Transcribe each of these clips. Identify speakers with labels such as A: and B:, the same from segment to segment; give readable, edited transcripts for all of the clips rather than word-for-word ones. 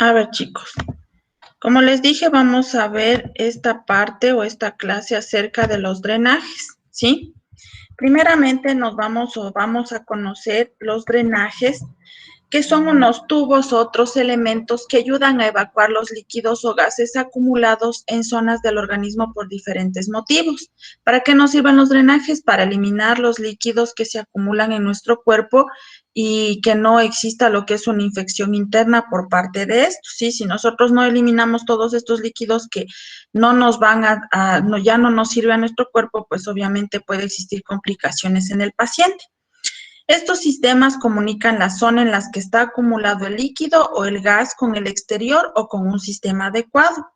A: A ver, chicos, como les dije, vamos a ver esta parte o esta clase acerca de los drenajes, ¿sí? Primeramente vamos a conocer los drenajes, que son unos tubos o otros elementos que ayudan a evacuar los líquidos o gases acumulados en zonas del organismo por diferentes motivos. ¿Para qué nos sirven los drenajes? Para eliminar los líquidos que se acumulan en nuestro cuerpo y que no exista lo que es una infección interna por parte de esto, ¿sí? Si nosotros no eliminamos todos estos líquidos que no nos van ya no nos sirve a nuestro cuerpo, pues obviamente puede existir complicaciones en el paciente. Estos sistemas comunican la zona en la que está acumulado el líquido o el gas con el exterior o con un sistema adecuado.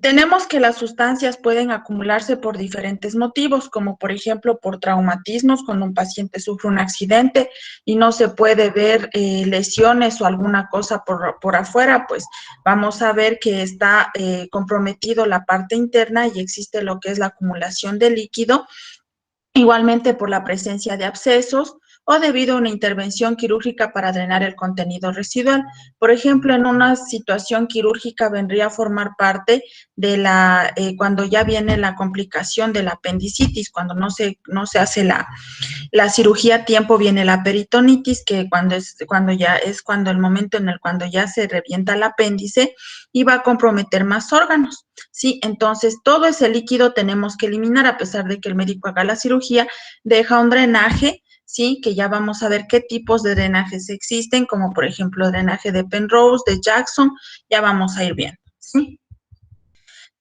A: Tenemos que las sustancias pueden acumularse por diferentes motivos, como por ejemplo por traumatismos, cuando un paciente sufre un accidente y no se puede ver lesiones o alguna cosa por afuera, pues vamos a ver que está comprometido la parte interna y existe lo que es la acumulación de líquido. Igualmente por la presencia de abscesos o debido a una intervención quirúrgica para drenar el contenido residual. Por ejemplo, en una situación quirúrgica vendría a formar parte de cuando ya viene la complicación de la apendicitis, cuando no se hace la cirugía a tiempo, viene la peritonitis, que cuando el momento en el cuando ya se revienta el apéndice y va a comprometer más órganos, ¿sí? Entonces, todo ese líquido tenemos que eliminar, a pesar de que el médico haga la cirugía, deja un drenaje, ¿sí? Que ya vamos a ver qué tipos de drenajes existen, como por ejemplo el drenaje de Penrose, de Jackson, ya vamos a ir viendo, ¿sí?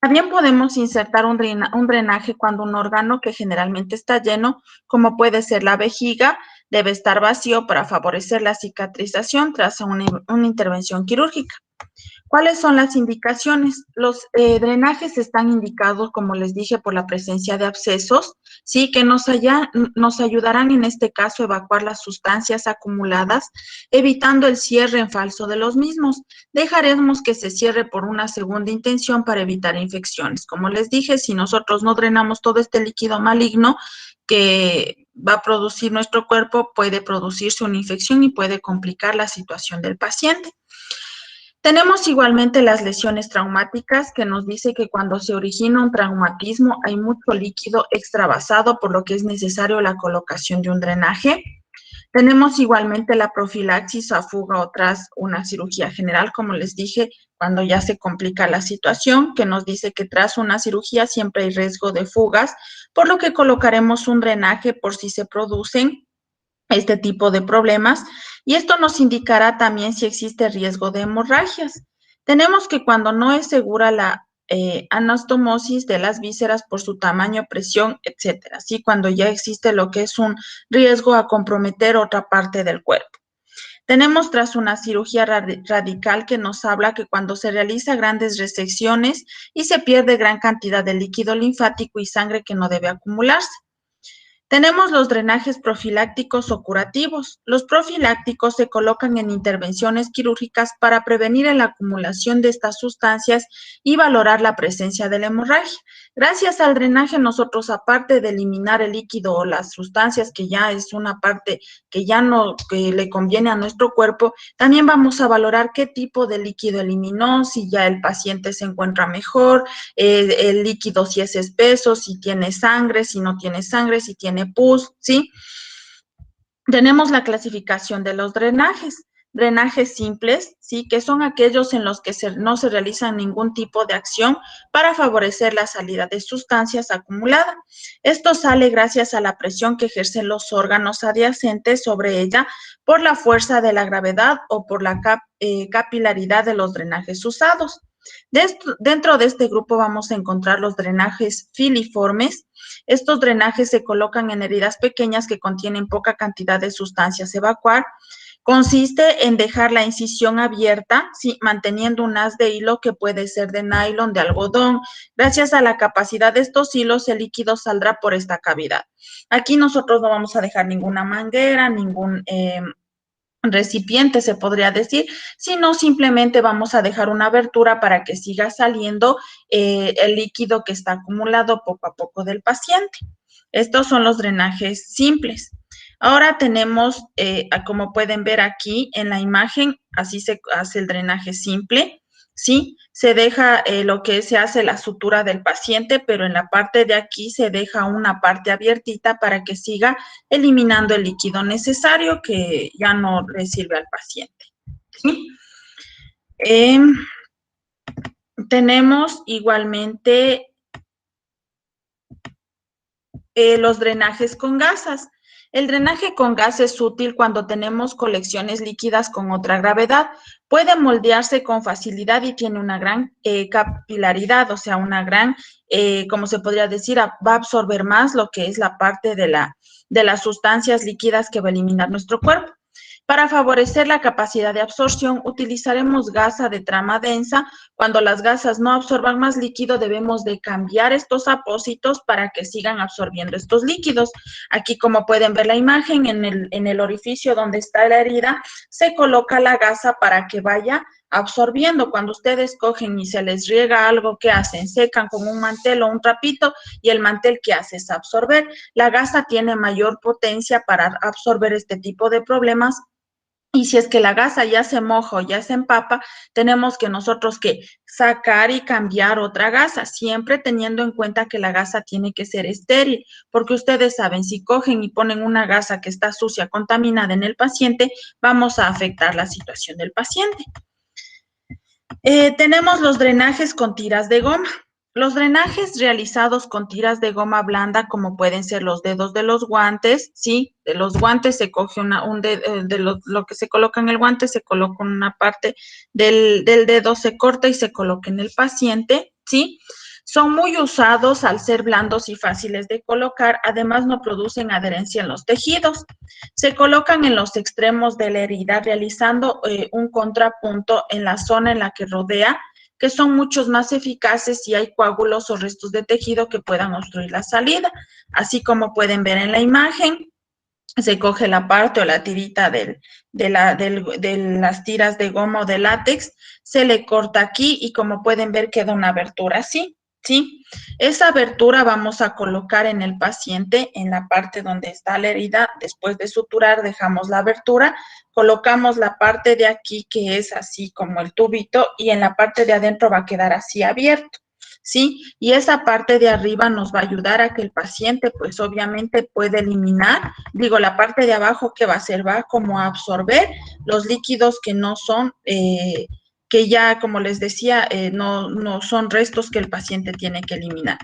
A: También podemos insertar un drenaje cuando un órgano que generalmente está lleno, como puede ser la vejiga, debe estar vacío para favorecer la cicatrización tras una intervención quirúrgica. ¿Cuáles son las indicaciones? Los drenajes están indicados, como les dije, por la presencia de abscesos, ¿sí? Que nos ayudarán en este caso a evacuar las sustancias acumuladas, evitando el cierre en falso de los mismos. Dejaremos que se cierre por una segunda intención para evitar infecciones. Como les dije, si nosotros no drenamos todo este líquido maligno que va a producir nuestro cuerpo, puede producirse una infección y puede complicar la situación del paciente. Tenemos igualmente las lesiones traumáticas, que nos dice que cuando se origina un traumatismo hay mucho líquido extravasado, por lo que es necesario la colocación de un drenaje. Tenemos igualmente la profilaxis a fuga o tras una cirugía general, como les dije, cuando ya se complica la situación, que nos dice que tras una cirugía siempre hay riesgo de fugas, por lo que colocaremos un drenaje por si se producen este tipo de problemas, y esto nos indicará también si existe riesgo de hemorragias. Tenemos que cuando no es segura la anastomosis de las vísceras por su tamaño, presión, etcétera, ¿sí? Cuando ya existe lo que es un riesgo a comprometer otra parte del cuerpo. Tenemos tras una cirugía radical, que nos habla que cuando se realiza grandes resecciones y se pierde gran cantidad de líquido linfático y sangre que no debe acumularse. Tenemos los drenajes profilácticos o curativos. Los profilácticos se colocan en intervenciones quirúrgicas para prevenir la acumulación de estas sustancias y valorar la presencia de la hemorragia. Gracias al drenaje, nosotros, aparte de eliminar el líquido o las sustancias, que ya es una parte que ya no que le conviene a nuestro cuerpo, también vamos a valorar qué tipo de líquido eliminó, si ya el paciente se encuentra mejor, el líquido si es espeso, si tiene sangre, si no tiene sangre, si tiene pus, ¿sí? Tenemos la clasificación de los drenajes. Drenajes simples, ¿sí? Que son aquellos en los que no se realiza ningún tipo de acción para favorecer la salida de sustancias acumuladas. Esto sale gracias a la presión que ejercen los órganos adyacentes sobre ella por la fuerza de la gravedad o por la capilaridad de los drenajes usados. Dentro de este grupo vamos a encontrar los drenajes filiformes. Estos drenajes se colocan en heridas pequeñas que contienen poca cantidad de sustancias a evacuar. Consiste en dejar la incisión abierta, ¿sí? Manteniendo un haz de hilo, que puede ser de nylon, de algodón. Gracias a la capacidad de estos hilos, el líquido saldrá por esta cavidad. Aquí nosotros no vamos a dejar ninguna manguera, ningún recipiente, se podría decir, sino simplemente vamos a dejar una abertura para que siga saliendo el líquido que está acumulado poco a poco del paciente. Estos son los drenajes simples. Ahora tenemos, como pueden ver aquí en la imagen, así se hace el drenaje simple, ¿sí? Se deja lo que se hace la sutura del paciente, pero en la parte de aquí se deja una parte abiertita para que siga eliminando el líquido necesario que ya no le sirve al paciente, ¿sí? Tenemos igualmente los drenajes con gasas. El drenaje con gas es útil cuando tenemos colecciones líquidas con otra gravedad. Puede moldearse con facilidad y tiene una gran capilaridad, o sea, una gran, como se podría decir, va a absorber más lo que es la parte de las sustancias líquidas que va a eliminar nuestro cuerpo. Para favorecer la capacidad de absorción, utilizaremos gasa de trama densa. Cuando las gasas no absorban más líquido, debemos de cambiar estos apósitos para que sigan absorbiendo estos líquidos. Aquí, como pueden ver la imagen, en el orificio donde está la herida, se coloca la gasa para que vaya absorbiendo. Cuando ustedes cogen y se les riega algo, ¿qué hacen? Secan con un mantel o un trapito y el mantel, ¿qué hace? Es absorber. La gasa tiene mayor potencia para absorber este tipo de problemas. Y si es que la gasa ya se moja o ya se empapa, tenemos que nosotros que sacar y cambiar otra gasa, siempre teniendo en cuenta que la gasa tiene que ser estéril, porque ustedes saben, si cogen y ponen una gasa que está sucia, contaminada en el paciente, vamos a afectar la situación del paciente. Tenemos los drenajes con tiras de goma. Los drenajes realizados con tiras de goma blanda, como pueden ser los dedos de los guantes, ¿sí? De los guantes se coge lo que se coloca en el guante, se coloca una parte del dedo, se corta y se coloca en el paciente, ¿sí? Son muy usados al ser blandos y fáciles de colocar, además no producen adherencia en los tejidos. Se colocan en los extremos de la herida, realizando un contrapunto en la zona en la que rodea, que son muchos más eficaces si hay coágulos o restos de tejido que puedan obstruir la salida. Así como pueden ver en la imagen, se coge la parte o la tirita de las tiras de goma o de látex, se le corta aquí y como pueden ver queda una abertura así, ¿sí? Esa abertura vamos a colocar en el paciente, en la parte donde está la herida. Después de suturar dejamos la abertura, colocamos la parte de aquí que es así como el tubito y en la parte de adentro va a quedar así abierto. ¿Sí? Y esa parte de arriba nos va a ayudar a que el paciente, pues obviamente puede eliminar, digo, la parte de abajo que va a hacer, va como a absorber los líquidos que no son, que ya, como les decía, no son restos que el paciente tiene que eliminar.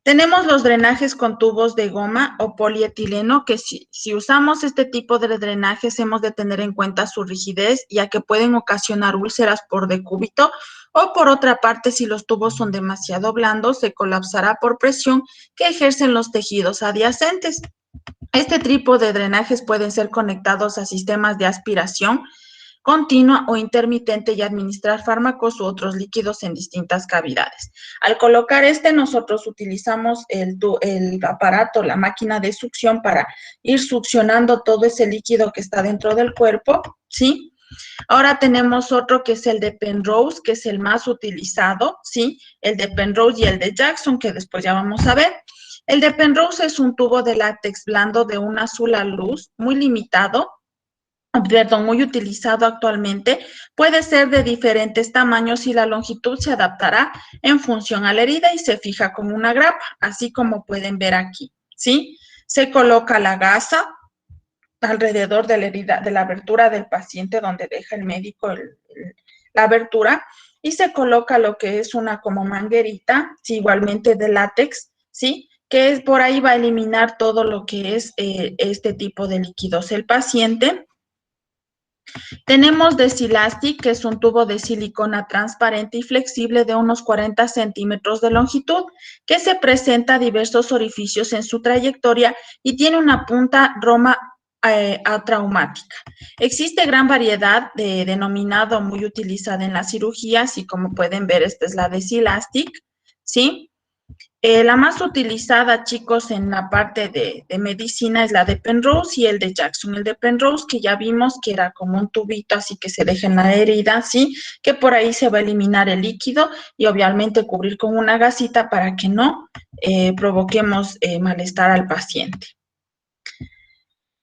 A: Tenemos los drenajes con tubos de goma o polietileno, que si usamos este tipo de drenajes hemos de tener en cuenta su rigidez, ya que pueden ocasionar úlceras por decúbito, o por otra parte, si los tubos son demasiado blandos, se colapsará por presión que ejercen los tejidos adyacentes. Este tipo de drenajes pueden ser conectados a sistemas de aspiración continua o intermitente y administrar fármacos u otros líquidos en distintas cavidades. Al colocar nosotros utilizamos el aparato, la máquina de succión para ir succionando todo ese líquido que está dentro del cuerpo, ¿sí? Ahora tenemos otro que es el de Penrose, que es el más utilizado, ¿sí? El de Penrose y el de Jackson, que después ya vamos a ver. El de Penrose es un tubo de látex blando de un azul a luz muy limitado, perdón, muy utilizado actualmente. Puede ser de diferentes tamaños y la longitud se adaptará en función a la herida y se fija con una grapa, así como pueden ver aquí, ¿sí? Se coloca la gasa alrededor de la herida, de la abertura del paciente donde deja el médico la abertura y se coloca lo que es una como manguerita, ¿sí? Igualmente de látex, ¿sí? Que es, por ahí va a eliminar todo lo que es este tipo de líquidos. El paciente. Tenemos Desilastic, que es un tubo de silicona transparente y flexible de unos 40 centímetros de longitud, que se presenta a diversos orificios en su trayectoria y tiene una punta roma atraumática. Existe gran variedad de denominado muy utilizada en la cirugía, así como pueden ver, esta es la Desilastic, ¿sí? La más utilizada, chicos, en la parte de medicina es la de Penrose y el de Jackson. El de Penrose, que ya vimos que era como un tubito, así que se deja en la herida, ¿sí? Que por ahí se va a eliminar el líquido y obviamente cubrir con una gasita para que no provoquemos malestar al paciente.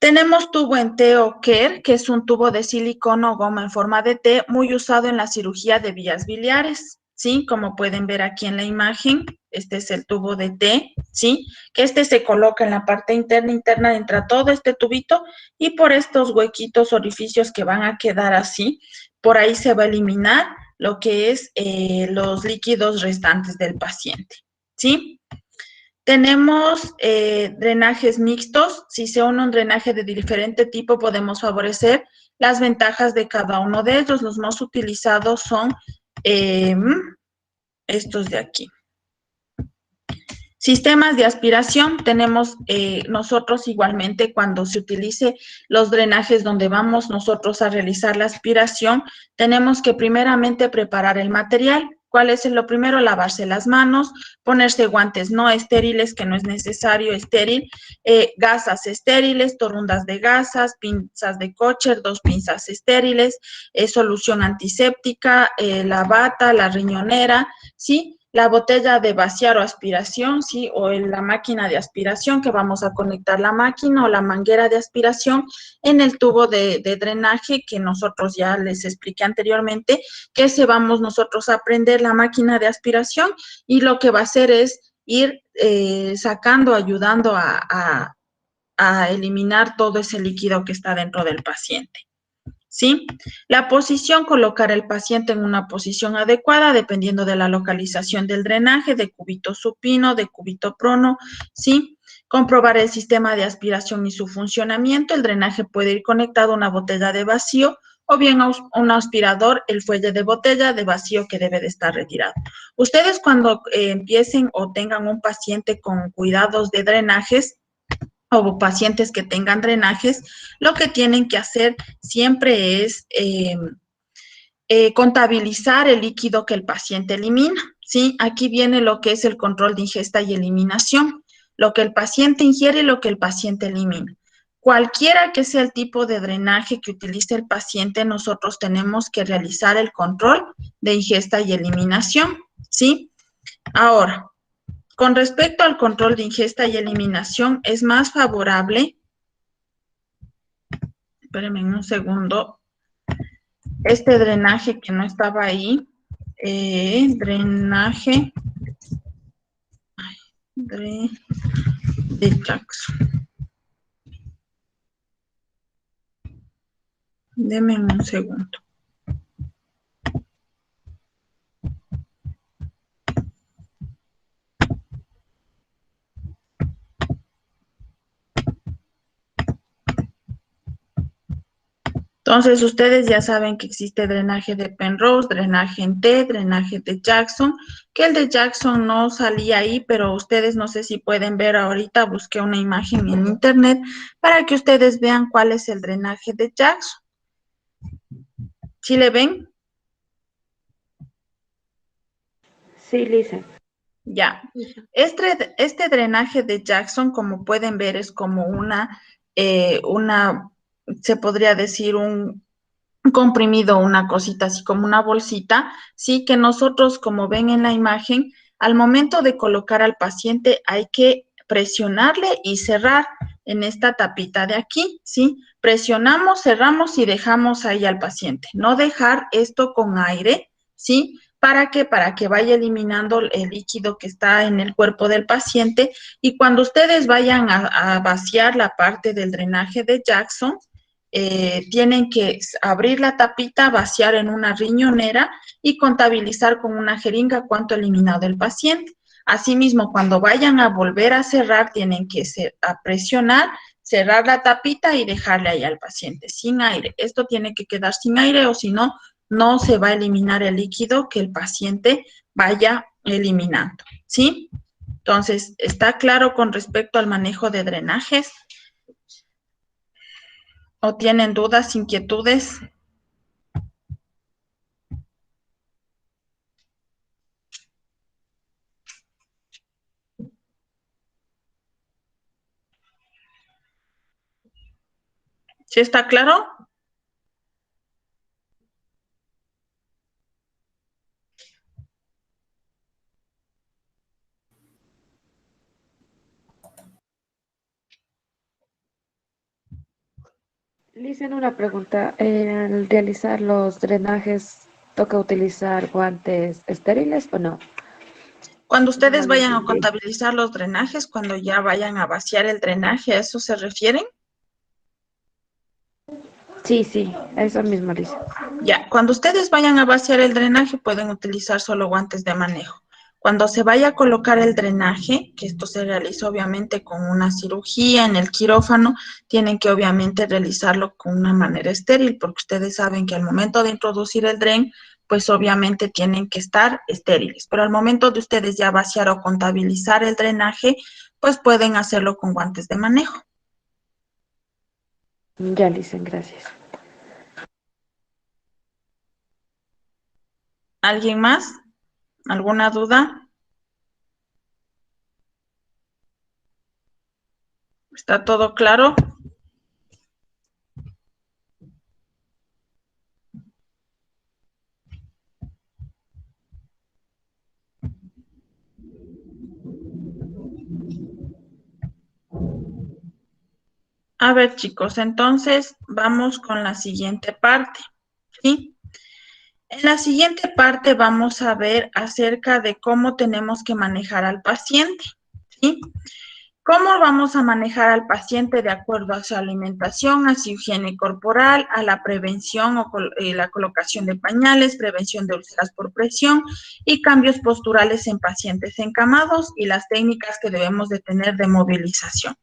A: Tenemos tubo en T o KER, que es un tubo de silicona o goma en forma de T, muy usado en la cirugía de vías biliares, ¿sí? Como pueden ver aquí en la imagen, este es el tubo de T, ¿sí? Que este se coloca en la parte interna, entra todo este tubito y por estos huequitos, orificios que van a quedar así, por ahí se va a eliminar lo que es los líquidos restantes del paciente, ¿sí? Tenemos drenajes mixtos. Si se une un drenaje de diferente tipo, podemos favorecer las ventajas de cada uno de ellos. Los más utilizados son estos de aquí. Sistemas de aspiración, tenemos nosotros igualmente cuando se utilice los drenajes donde vamos nosotros a realizar la aspiración, tenemos que primeramente preparar el material. ¿Cuál es lo primero? Lavarse las manos, ponerse guantes no estériles, que no es necesario estéril, gasas estériles, torundas de gasas, pinzas de Kosher, 2 pinzas estériles, solución antiséptica, la bata, la riñonera, ¿sí? La botella de vaciar o aspiración, ¿sí? O en la máquina de aspiración, que vamos a conectar la máquina o la manguera de aspiración en el tubo de drenaje que nosotros ya les expliqué anteriormente, que se vamos nosotros a prender la máquina de aspiración y lo que va a hacer es ir sacando, ayudando a eliminar todo ese líquido que está dentro del paciente. ¿Sí? La posición, colocar al paciente en una posición adecuada dependiendo de la localización del drenaje, de cúbito supino, de cúbito prono, ¿sí? Comprobar el sistema de aspiración y su funcionamiento. El drenaje puede ir conectado a una botella de vacío o bien a un aspirador, el fuelle de botella de vacío que debe de estar retirado. Ustedes cuando empiecen o tengan un paciente con cuidados de drenajes, o pacientes que tengan drenajes, lo que tienen que hacer siempre es contabilizar el líquido que el paciente elimina, ¿sí? Aquí viene lo que es el control de ingesta y eliminación, lo que el paciente ingiere y lo que el paciente elimina. Cualquiera que sea el tipo de drenaje que utilice el paciente, nosotros tenemos que realizar el control de ingesta y eliminación, ¿sí? Ahora, con respecto al control de ingesta y eliminación, es más favorable, espérenme un segundo, este drenaje que no estaba ahí, drenaje de Jackson. Deme un segundo. Entonces, ustedes ya saben que existe drenaje de Penrose, drenaje en T, drenaje de Jackson, que el de Jackson no salía ahí, pero ustedes no sé si pueden ver ahorita, busqué una imagen en internet para que ustedes vean cuál es el drenaje de Jackson. ¿Sí le ven?
B: Sí, Lisa.
A: Ya. Este drenaje de Jackson, como pueden ver, es como se podría decir un comprimido, una cosita así como una bolsita, sí, que nosotros, como ven en la imagen, al momento de colocar al paciente hay que presionarle y cerrar en esta tapita de aquí, ¿sí? Presionamos, cerramos y dejamos ahí al paciente. No dejar esto con aire, ¿sí? Para que vaya eliminando el líquido que está en el cuerpo del paciente y cuando ustedes vayan a vaciar la parte del drenaje de Jackson, tienen que abrir la tapita, vaciar en una riñonera y contabilizar con una jeringa cuánto ha eliminado el paciente. Asimismo, cuando vayan a volver a cerrar, tienen que a presionar, cerrar la tapita y dejarle ahí al paciente sin aire. Esto tiene que quedar sin aire o si no, no se va a eliminar el líquido que el paciente vaya eliminando, ¿sí? Entonces, ¿está claro con respecto al manejo de drenajes? ¿O tienen dudas, inquietudes? ¿Sí está claro?
B: Lisa, una pregunta. Al realizar los drenajes, ¿toca utilizar guantes estériles o no?
A: Cuando
B: No
A: ustedes
B: mal
A: vayan a
B: entendí.
A: contabilizar los drenajes, cuando ya vayan a vaciar el drenaje, ¿a eso se refieren?
B: Sí, sí, eso mismo, Lisa.
A: Ya, cuando ustedes vayan a vaciar el drenaje, pueden utilizar solo guantes de manejo. Cuando se vaya a colocar el drenaje, que esto se realiza obviamente con una cirugía en el quirófano, tienen que obviamente realizarlo con una manera estéril, porque ustedes saben que al momento de introducir el dren, pues obviamente tienen que estar estériles. Pero al momento de ustedes ya vaciar o contabilizar el drenaje, pues pueden hacerlo con guantes de manejo.
B: Ya, Lisa, gracias.
A: ¿Alguien más? ¿Alguna duda? ¿Está todo claro? A ver, chicos, entonces vamos con la siguiente parte, ¿sí? En la siguiente parte vamos a ver acerca de cómo tenemos que manejar al paciente, ¿sí? ¿Cómo vamos a manejar al paciente de acuerdo a su alimentación, a su higiene corporal, a la prevención o la colocación de pañales, prevención de úlceras por presión y cambios posturales en pacientes encamados y las técnicas que debemos de tener de movilización?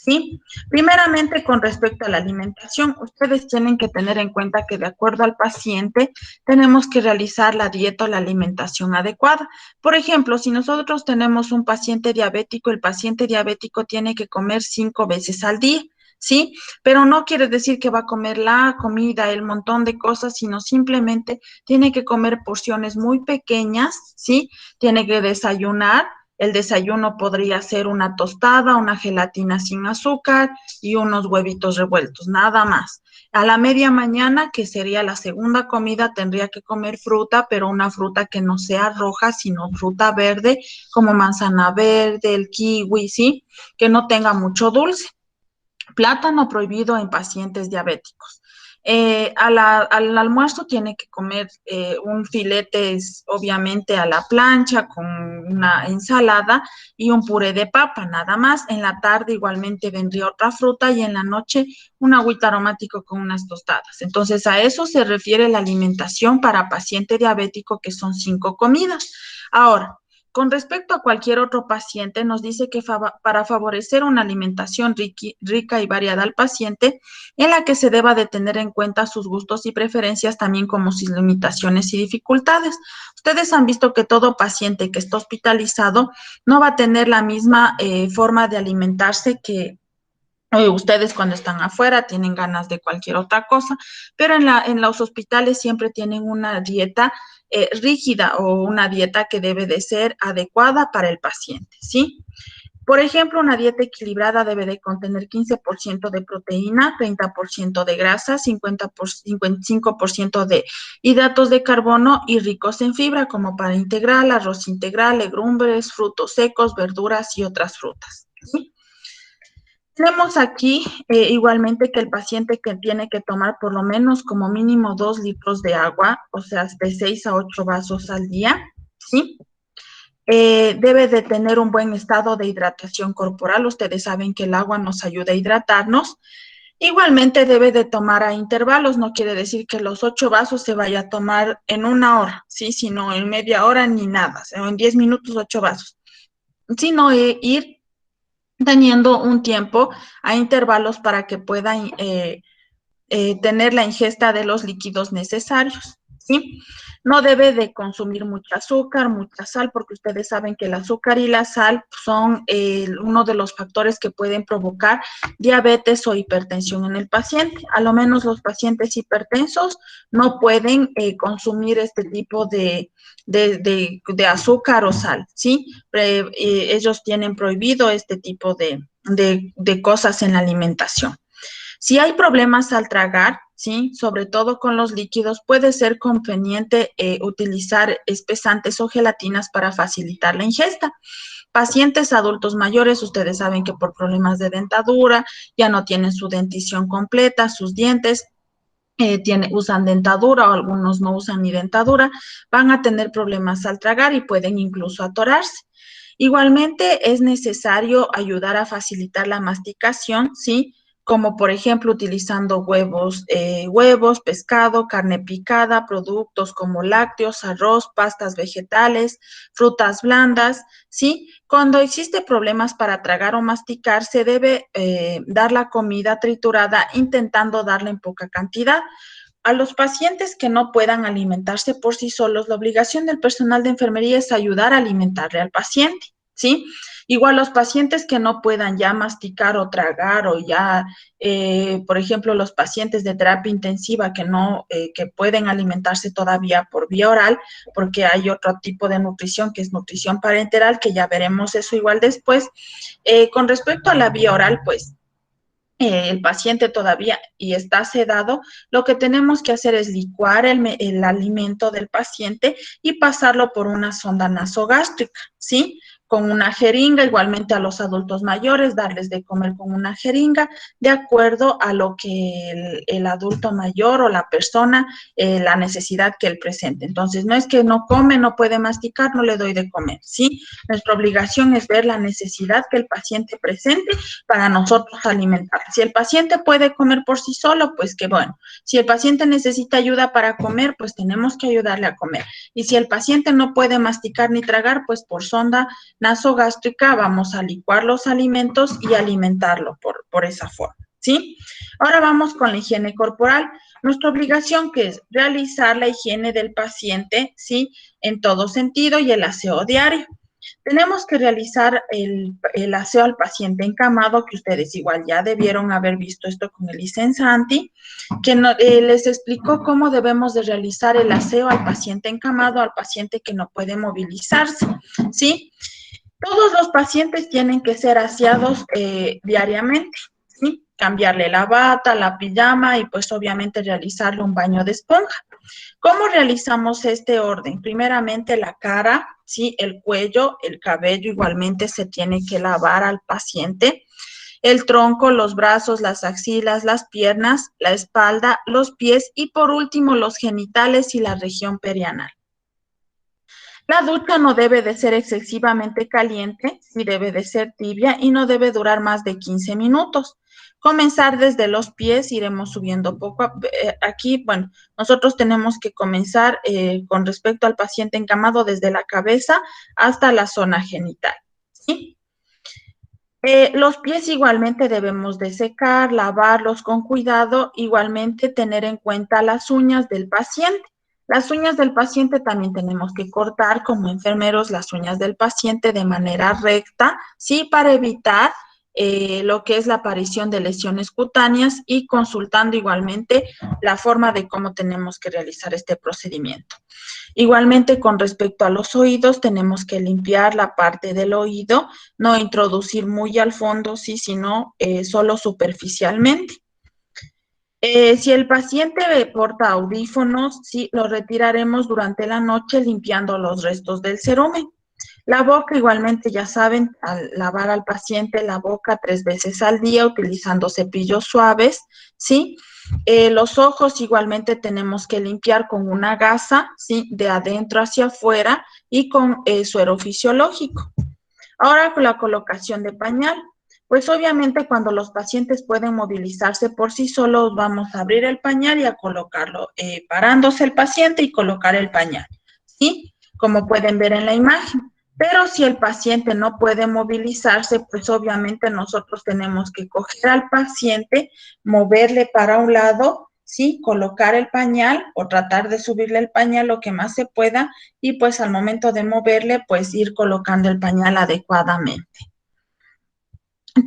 A: ¿Sí? Primeramente, con respecto a la alimentación, ustedes tienen que tener en cuenta que de acuerdo al paciente, tenemos que realizar la dieta o la alimentación adecuada. Por ejemplo, si nosotros tenemos un paciente diabético, el paciente diabético tiene que comer 5 veces al día. ¿Sí? Pero no quiere decir que va a comer la comida, el montón de cosas, sino simplemente tiene que comer porciones muy pequeñas, ¿sí? Tiene que desayunar, el desayuno podría ser una tostada, una gelatina sin azúcar y unos huevitos revueltos, nada más. A la media mañana, que sería la segunda comida, tendría que comer fruta, pero una fruta que no sea roja, sino fruta verde, como manzana verde, el kiwi, ¿sí? Que no tenga mucho dulce. Plátano prohibido en pacientes diabéticos. Al almuerzo tiene que comer un filete, obviamente a la plancha, con una ensalada y un puré de papa, nada más. En la tarde igualmente vendría otra fruta y en la noche un agüita aromático con unas tostadas. Entonces a eso se refiere la alimentación para paciente diabético, que son 5 comidas. Ahora, con respecto a cualquier otro paciente, nos dice que para favorecer una alimentación rica y variada al paciente, en la que se deba de tener en cuenta sus gustos y preferencias, también como sus limitaciones y dificultades. Ustedes han visto que todo paciente que está hospitalizado no va a tener la misma forma de alimentarse que ustedes cuando están afuera tienen ganas de cualquier otra cosa, pero en los hospitales siempre tienen una dieta rígida o una dieta que debe de ser adecuada para el paciente, ¿sí? Por ejemplo, una dieta equilibrada debe de contener 15% de proteína, 30% de grasa, 55% de hidratos de carbono y ricos en fibra, como para integral, arroz integral, legumbres, frutos secos, verduras y otras frutas, ¿sí? Tenemos aquí igualmente que el paciente que tiene que tomar por lo menos como mínimo 2 litros de agua, o sea, de 6 a 8 vasos al día, ¿sí? Debe de tener un buen estado de hidratación corporal. Ustedes saben que el agua nos ayuda a hidratarnos. Igualmente debe de tomar a intervalos, no quiere decir que los 8 vasos se vaya a tomar en una hora, ¿sí? Sino en media hora ni nada, o sea, en 10 minutos 8 vasos, sino ir teniendo un tiempo a intervalos para que puedan tener la ingesta de los líquidos necesarios, ¿sí? No debe de consumir mucha azúcar, mucha sal, porque ustedes saben que el azúcar y la sal son uno de los factores que pueden provocar diabetes o hipertensión en el paciente. A lo menos los pacientes hipertensos no pueden consumir este tipo de azúcar o sal, ¿sí? Ellos tienen prohibido este tipo de cosas en la alimentación. Si hay problemas al tragar, ¿sí? Sobre todo con los líquidos, puede ser conveniente utilizar espesantes o gelatinas para facilitar la ingesta. Pacientes adultos mayores, ustedes saben que por problemas de dentadura ya no tienen su dentición completa, sus dientes usan dentadura o algunos no usan ni dentadura, van a tener problemas al tragar y pueden incluso atorarse. Igualmente es necesario ayudar a facilitar la masticación, ¿sí? Como por ejemplo utilizando huevos, pescado, carne picada, productos como lácteos, arroz, pastas vegetales, frutas blandas, ¿sí? Cuando existe problemas para tragar o masticar, se debe dar la comida triturada intentando darle en poca cantidad. A los pacientes que no puedan alimentarse por sí solos, la obligación del personal de enfermería es ayudar a alimentarle al paciente, ¿sí? Igual los pacientes que no puedan ya masticar o tragar o ya, por ejemplo, los pacientes de terapia intensiva que no, que pueden alimentarse todavía por vía oral, porque hay otro tipo de nutrición que es nutrición parenteral, que ya veremos eso igual después. Con respecto a la vía oral, pues el paciente todavía y está sedado, lo que tenemos que hacer es licuar el alimento del paciente y pasarlo por una sonda nasogástrica, ¿sí? Con una jeringa, igualmente a los adultos mayores, darles de comer con una jeringa, de acuerdo a lo que el adulto mayor o la persona, la necesidad que él presente. Entonces, no es que no come, no puede masticar, no le doy de comer, ¿sí? Nuestra obligación es ver la necesidad que el paciente presente para nosotros alimentar. Si el paciente puede comer por sí solo, pues qué bueno. Si el paciente necesita ayuda para comer, pues tenemos que ayudarle a comer. Y si el paciente no puede masticar ni tragar, pues por sonda nasogástrica vamos a licuar los alimentos y alimentarlo por esa forma, ¿sí? Ahora vamos con la higiene corporal. Nuestra obligación que es realizar la higiene del paciente, ¿sí? En todo sentido y el aseo diario. Tenemos que realizar el aseo al paciente encamado, que ustedes igual ya debieron haber visto esto con el Santi, que les explicó cómo debemos de realizar el aseo al paciente encamado, al paciente que no puede movilizarse, ¿sí? Todos los pacientes tienen que ser aseados diariamente, ¿sí? Cambiarle la bata, la pijama y pues obviamente realizarle un baño de esponja. ¿Cómo realizamos este orden? Primeramente la cara, ¿sí? El cuello, el cabello igualmente se tiene que lavar al paciente. El tronco, los brazos, las axilas, las piernas, la espalda, los pies y por último los genitales y la región perianal. La ducha no debe de ser excesivamente caliente, sí debe de ser tibia y no debe durar más de 15 minutos. Comenzar desde los pies, iremos subiendo aquí, bueno, nosotros tenemos que comenzar con respecto al paciente encamado desde la cabeza hasta la zona genital, ¿sí? Los pies igualmente debemos de secar, lavarlos con cuidado, igualmente tener en cuenta las uñas del paciente. Las uñas del paciente también tenemos que cortar como enfermeros las uñas del paciente de manera recta, sí, para evitar lo que es la aparición de lesiones cutáneas y consultando igualmente la forma de cómo tenemos que realizar este procedimiento. Igualmente, con respecto a los oídos, tenemos que limpiar la parte del oído, no introducir muy al fondo, sí, sino solo superficialmente. Si el paciente porta audífonos, sí, los retiraremos durante la noche limpiando los restos del cerumen. La boca, igualmente, ya saben, al lavar al paciente la boca 3 veces al día utilizando cepillos suaves, ¿sí? Los ojos igualmente tenemos que limpiar con una gasa, ¿sí? De adentro hacia afuera y con suero fisiológico. Ahora con la colocación de pañal. Pues obviamente cuando los pacientes pueden movilizarse por sí solos, vamos a abrir el pañal y a colocarlo, parándose el paciente y colocar el pañal, ¿sí? Como pueden ver en la imagen. Pero si el paciente no puede movilizarse, pues obviamente nosotros tenemos que coger al paciente, moverle para un lado, ¿sí? Colocar el pañal o tratar de subirle el pañal lo que más se pueda y pues al momento de moverle, pues ir colocando el pañal adecuadamente.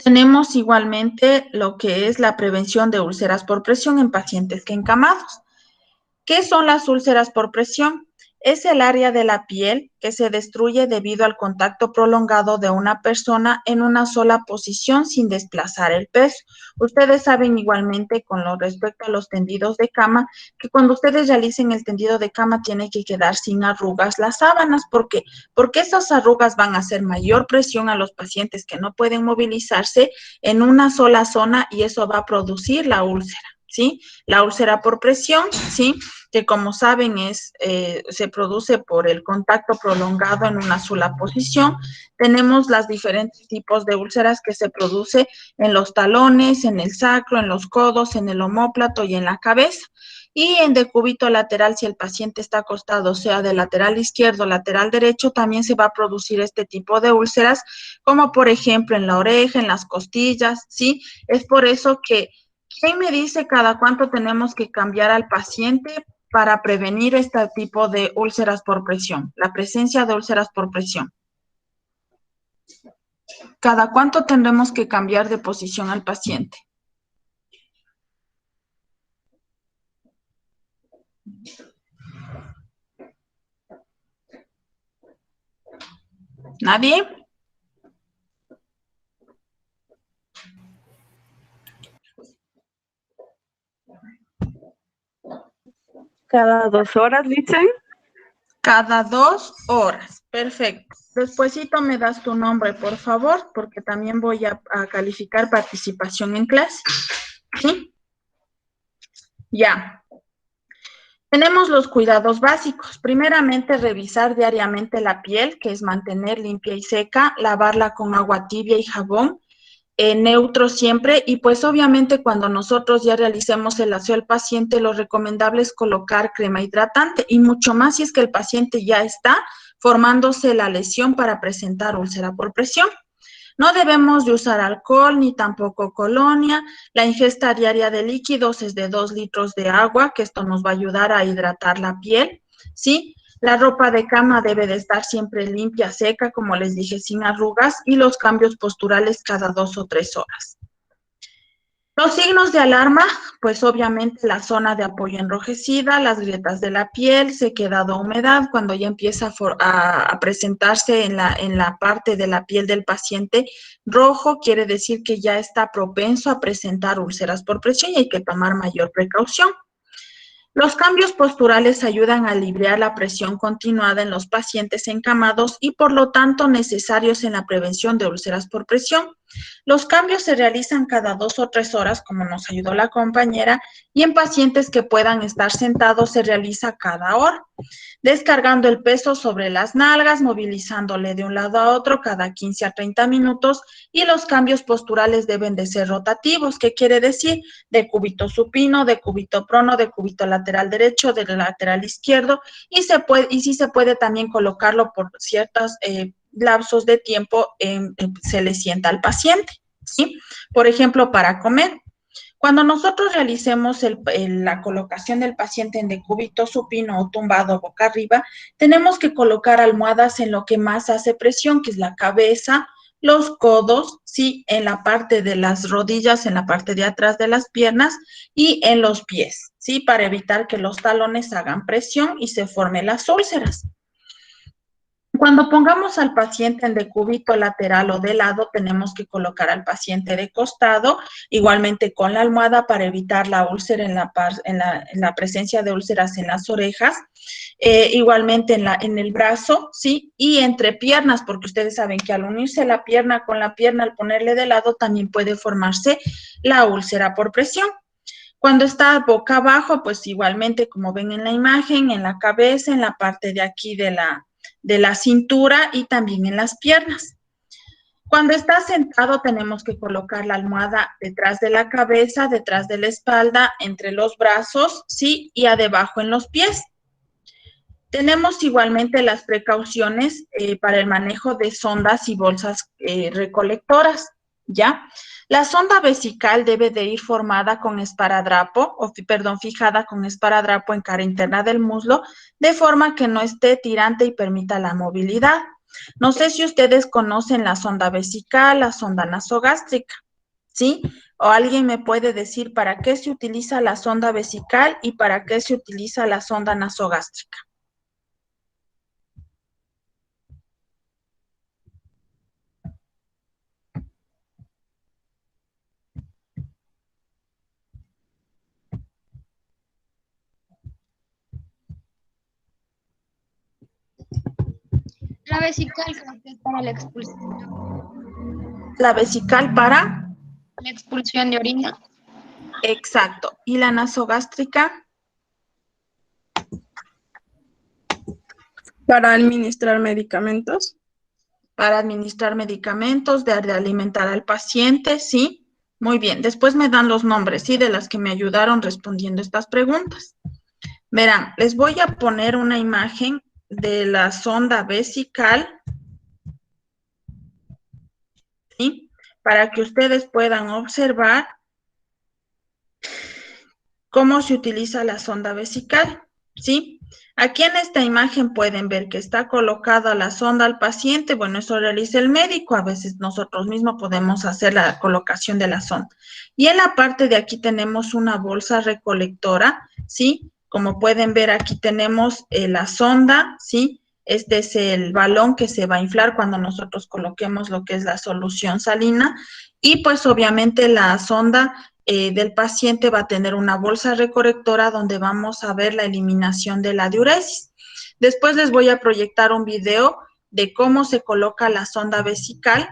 A: Tenemos igualmente lo que es la prevención de úlceras por presión en pacientes que encamados. ¿Qué son las úlceras por presión? Es el área de la piel que se destruye debido al contacto prolongado de una persona en una sola posición sin desplazar el peso. Ustedes saben igualmente con lo respecto a los tendidos de cama que cuando ustedes realicen el tendido de cama tiene que quedar sin arrugas las sábanas. ¿Por qué? Porque esas arrugas van a hacer mayor presión a los pacientes que no pueden movilizarse en una sola zona y eso va a producir la úlcera, ¿sí? La úlcera por presión, ¿sí? Que como saben se produce por el contacto prolongado en una sola posición. Tenemos los diferentes tipos de úlceras que se produce en los talones, en el sacro, en los codos, en el omóplato y en la cabeza. Y en decúbito lateral, si el paciente está acostado, sea de lateral izquierdo o lateral derecho, también se va a producir este tipo de úlceras, como por ejemplo en la oreja, en las costillas, ¿sí? Es por eso que, ¿quién me dice cada cuánto tenemos que cambiar al paciente para prevenir este tipo de úlceras por presión, la presencia de úlceras por presión? ¿Cada cuánto tendremos que cambiar de posición al paciente? ¿Nadie?
C: Cada 2 horas, dicen.
A: Cada 2 horas. Perfecto. Despuésito me das tu nombre, por favor, porque también voy a calificar participación en clase. ¿Sí? Ya. Tenemos los cuidados básicos. Primeramente, revisar diariamente la piel, que es mantener limpia y seca, lavarla con agua tibia y jabón, neutro siempre, y pues obviamente cuando nosotros ya realicemos el aseo al paciente, lo recomendable es colocar crema hidratante, y mucho más si es que el paciente ya está formándose la lesión para presentar úlcera por presión. No debemos de usar alcohol ni tampoco colonia. La ingesta diaria de líquidos es de 2 litros de agua, que esto nos va a ayudar a hidratar la piel, ¿sí? La ropa de cama debe de estar siempre limpia, seca, como les dije, sin arrugas, y los cambios posturales cada 2 o 3 horas. Los signos de alarma, pues obviamente la zona de apoyo enrojecida, las grietas de la piel, sequedad o humedad, cuando ya empieza a presentarse en la parte de la piel del paciente rojo, quiere decir que ya está propenso a presentar úlceras por presión y hay que tomar mayor precaución. Los cambios posturales ayudan a aliviar la presión continuada en los pacientes encamados y por lo tanto necesarios en la prevención de úlceras por presión. Los cambios se realizan cada 2 o 3 horas, como nos ayudó la compañera, y en pacientes que puedan estar sentados se realiza cada hora, descargando el peso sobre las nalgas, movilizándole de un lado a otro cada 15 a 30 minutos, y los cambios posturales deben de ser rotativos. ¿Qué quiere decir? De cúbito supino, de cúbito prono, de cúbito lateral derecho, de lateral izquierdo, y sí se puede también colocarlo por ciertos lapsos de tiempo, se le sienta al paciente, ¿sí? Por ejemplo, para comer. Cuando nosotros realicemos la colocación del paciente en decúbito supino o tumbado boca arriba, tenemos que colocar almohadas en lo que más hace presión, que es la cabeza, los codos, sí, en la parte de las rodillas, en la parte de atrás de las piernas y en los pies, sí, para evitar que los talones hagan presión y se formen las úlceras. Cuando pongamos al paciente en decúbito lateral o de lado, tenemos que colocar al paciente de costado, igualmente con la almohada para evitar la úlcera en la presencia de úlceras en las orejas, igualmente en el brazo, ¿sí? Y entre piernas, porque ustedes saben que al unirse la pierna con la pierna, al ponerle de lado, también puede formarse la úlcera por presión. Cuando está boca abajo, pues igualmente, como ven en la imagen, en la cabeza, en la parte de aquí de la cintura y también en las piernas. Cuando está sentado, tenemos que colocar la almohada detrás de la cabeza, detrás de la espalda, entre los brazos, ¿sí? Y abajo en los pies. Tenemos igualmente las precauciones para el manejo de sondas y bolsas recolectoras, ¿ya? La sonda vesical debe de ir formada con esparadrapo, fijada con esparadrapo en cara interna del muslo, de forma que no esté tirante y permita la movilidad. No sé si ustedes conocen la sonda vesical, la sonda nasogástrica, ¿sí? O alguien me puede decir para qué se utiliza la sonda vesical y para qué se utiliza la sonda nasogástrica.
D: La vesical creo que es para la expulsión.
A: La vesical para,
D: La expulsión de orina.
A: exacto. ¿Y la nasogástrica?
C: Para administrar medicamentos.
A: Para administrar medicamentos, de alimentar al paciente, ¿sí? Muy bien. Después me dan los nombres, ¿sí? De las que me ayudaron respondiendo estas preguntas. Verán, les voy a poner una imagen de la sonda vesical, ¿sí? Para que ustedes puedan observar cómo se utiliza la sonda vesical, ¿sí? Aquí en esta imagen pueden ver que está colocada la sonda al paciente. Bueno, eso realiza el médico. A veces nosotros mismos podemos hacer la colocación de la sonda. Y en la parte de aquí tenemos una bolsa recolectora, ¿sí? Como pueden ver, aquí tenemos la sonda, ¿sí? Este es el balón que se va a inflar cuando nosotros coloquemos lo que es la solución salina. Y pues obviamente la sonda del paciente va a tener una bolsa recolectora donde vamos a ver la eliminación de la diuresis. Después les voy a proyectar un video de cómo se coloca la sonda vesical,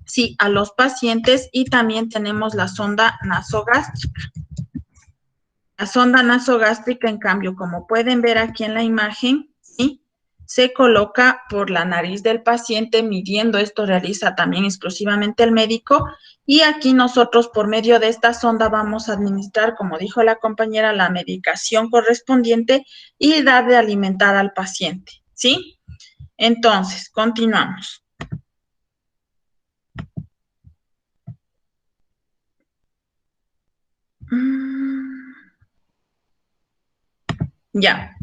A: sí, a los pacientes, y también tenemos la sonda nasogástrica. La sonda nasogástrica, en cambio, como pueden ver aquí en la imagen, ¿sí? Se coloca por la nariz del paciente, midiendo, esto realiza también exclusivamente el médico, y aquí nosotros por medio de esta sonda vamos a administrar, como dijo la compañera, la medicación correspondiente y dar de alimentar al paciente, ¿sí? Entonces, continuamos. Ya.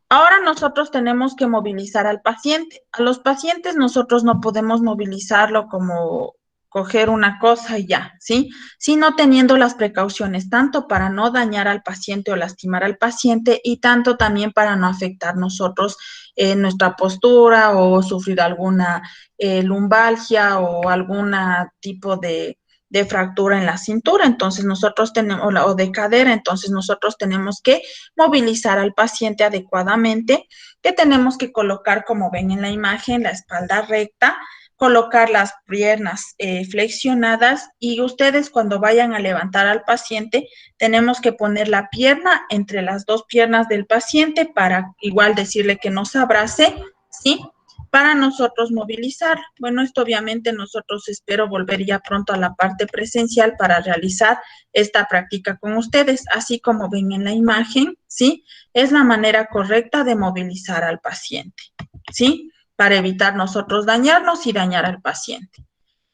A: Ahora nosotros tenemos que movilizar al paciente. A los pacientes nosotros no podemos movilizarlo como coger una cosa y ya, ¿sí? Sino teniendo las precauciones tanto para no dañar al paciente o lastimar al paciente y tanto también para no afectar nosotros nuestra postura o sufrir alguna lumbalgia o algún tipo de fractura en la cintura. Entonces nosotros tenemos, o de cadera, entonces nosotros tenemos que movilizar al paciente adecuadamente, que tenemos que colocar, como ven en la imagen, la espalda recta, colocar las piernas flexionadas, y ustedes cuando vayan a levantar al paciente tenemos que poner la pierna entre las dos piernas del paciente para igual decirle que nos abrace, ¿sí? Para nosotros movilizar. Bueno, esto obviamente nosotros espero volver ya pronto a la parte presencial para realizar esta práctica con ustedes, así como ven en la imagen, ¿sí? Es la manera correcta de movilizar al paciente, ¿sí? Para evitar nosotros dañarnos y dañar al paciente.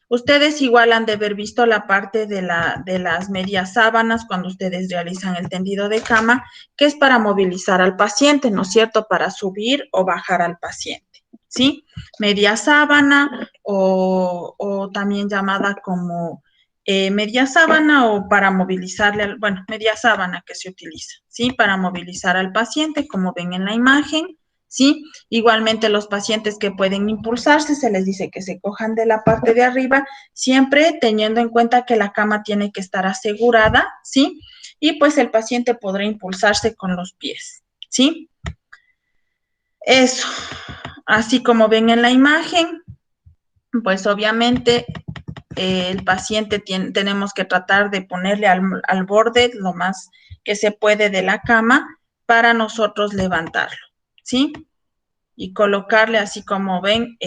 A: Ustedes igual han de haber visto la parte de las medias sábanas cuando ustedes realizan el tendido de cama, que es para movilizar al paciente, ¿no es cierto? Para subir o bajar al paciente, ¿sí? Media sábana o también llamada como media sábana, o para movilizarle, bueno, media sábana que se utiliza, ¿sí? Para movilizar al paciente, como ven en la imagen, ¿sí? Igualmente los pacientes que pueden impulsarse, se les dice que se cojan de la parte de arriba, siempre teniendo en cuenta que la cama tiene que estar asegurada, ¿sí? Y pues el paciente podrá impulsarse con los pies, ¿sí? Eso, así como ven en la imagen, pues obviamente el paciente tenemos que tratar de ponerle al borde lo más que se puede de la cama para nosotros levantarlo, ¿sí? Y colocarle así como ven,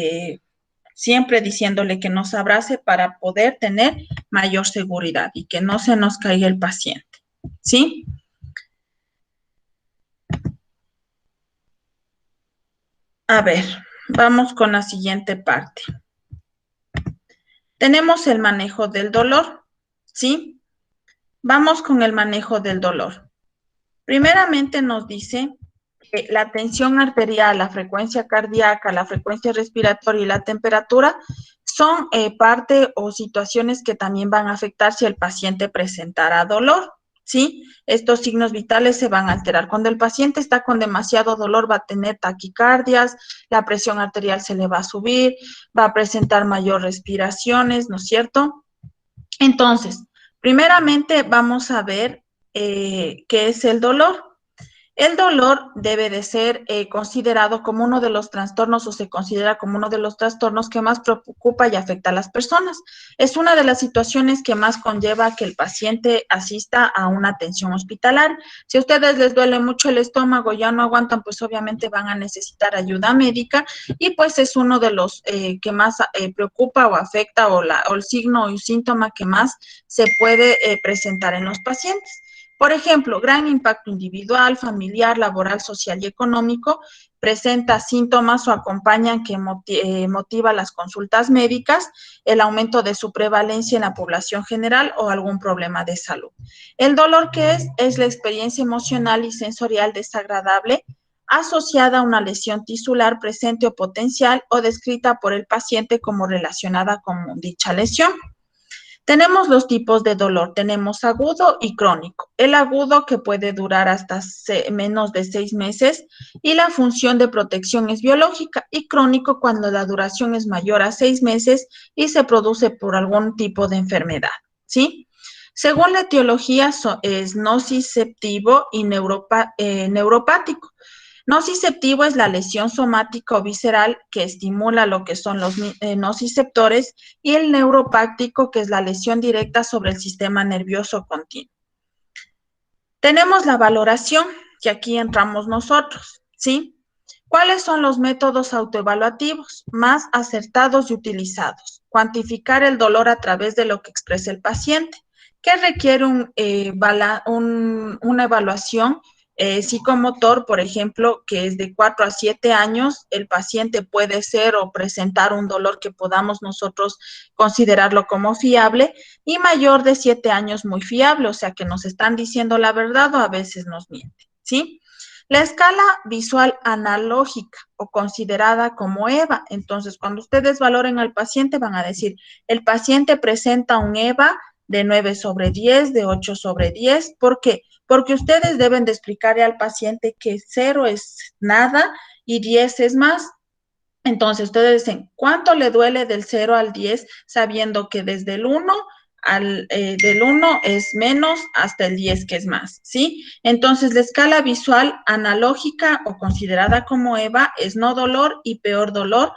A: siempre diciéndole que nos abrace para poder tener mayor seguridad y que no se nos caiga el paciente, ¿sí? A ver, vamos con la siguiente parte. Tenemos el manejo del dolor, ¿sí? Vamos con el manejo del dolor. Primeramente nos dice que la tensión arterial, la frecuencia cardíaca, la frecuencia respiratoria y la temperatura son parte o situaciones que también van a afectar si el paciente presentara dolor, ¿sí? Estos signos vitales se van a alterar. Cuando el paciente está con demasiado dolor, va a tener taquicardias, la presión arterial se le va a subir, va a presentar mayor respiraciones, ¿no es cierto? Entonces, primeramente vamos a ver qué es el dolor. El dolor debe de ser considerado como uno de los trastornos o se considera como uno de los trastornos que más preocupa y afecta a las personas. Es una de las situaciones que más conlleva que el paciente asista a una atención hospitalaria. Si a ustedes les duele mucho el estómago, ya no aguantan, pues obviamente van a necesitar ayuda médica y pues es uno de los que más preocupa o afecta o el signo y síntoma que más se puede presentar en los pacientes. Por ejemplo, gran impacto individual, familiar, laboral, social y económico, presenta síntomas o acompañan que motiva las consultas médicas, el aumento de su prevalencia en la población general o algún problema de salud. El dolor, ¿qué es? Es la experiencia emocional y sensorial desagradable asociada a una lesión tisular presente o potencial o descrita por el paciente como relacionada con dicha lesión. Tenemos los tipos de dolor, tenemos agudo y crónico. El agudo que puede durar hasta menos de 6 meses y la función de protección es biológica y crónico cuando la duración es mayor a 6 meses y se produce por algún tipo de enfermedad, ¿sí? Según la etiología es nociceptivo y neuropático. Nociceptivo es la lesión somática o visceral que estimula lo que son los nociceptores y el neuropático que es la lesión directa sobre el sistema nervioso continuo. Tenemos la valoración, que aquí entramos nosotros, ¿sí? ¿Cuáles son los métodos autoevaluativos más acertados y utilizados? Cuantificar el dolor a través de lo que expresa el paciente, que requiere una evaluación psicomotor, por ejemplo, que es de 4 a 7 años, el paciente puede ser o presentar un dolor que podamos nosotros considerarlo como fiable, y mayor de 7 años muy fiable, o sea que nos están diciendo la verdad o a veces nos mienten, ¿sí? La escala visual analógica o considerada como EVA, entonces cuando ustedes valoren al paciente van a decir, el paciente presenta un EVA de 9 sobre 10, de 8 sobre 10, ¿por qué? Porque ustedes deben de explicarle al paciente que 0 es nada y 10 es más. Entonces, ustedes dicen, ¿cuánto le duele del 0 al 10? Sabiendo que desde el 1 del 1 es menos hasta el 10 que es más, ¿sí? Entonces, la escala visual analógica o considerada como EVA es no dolor y peor dolor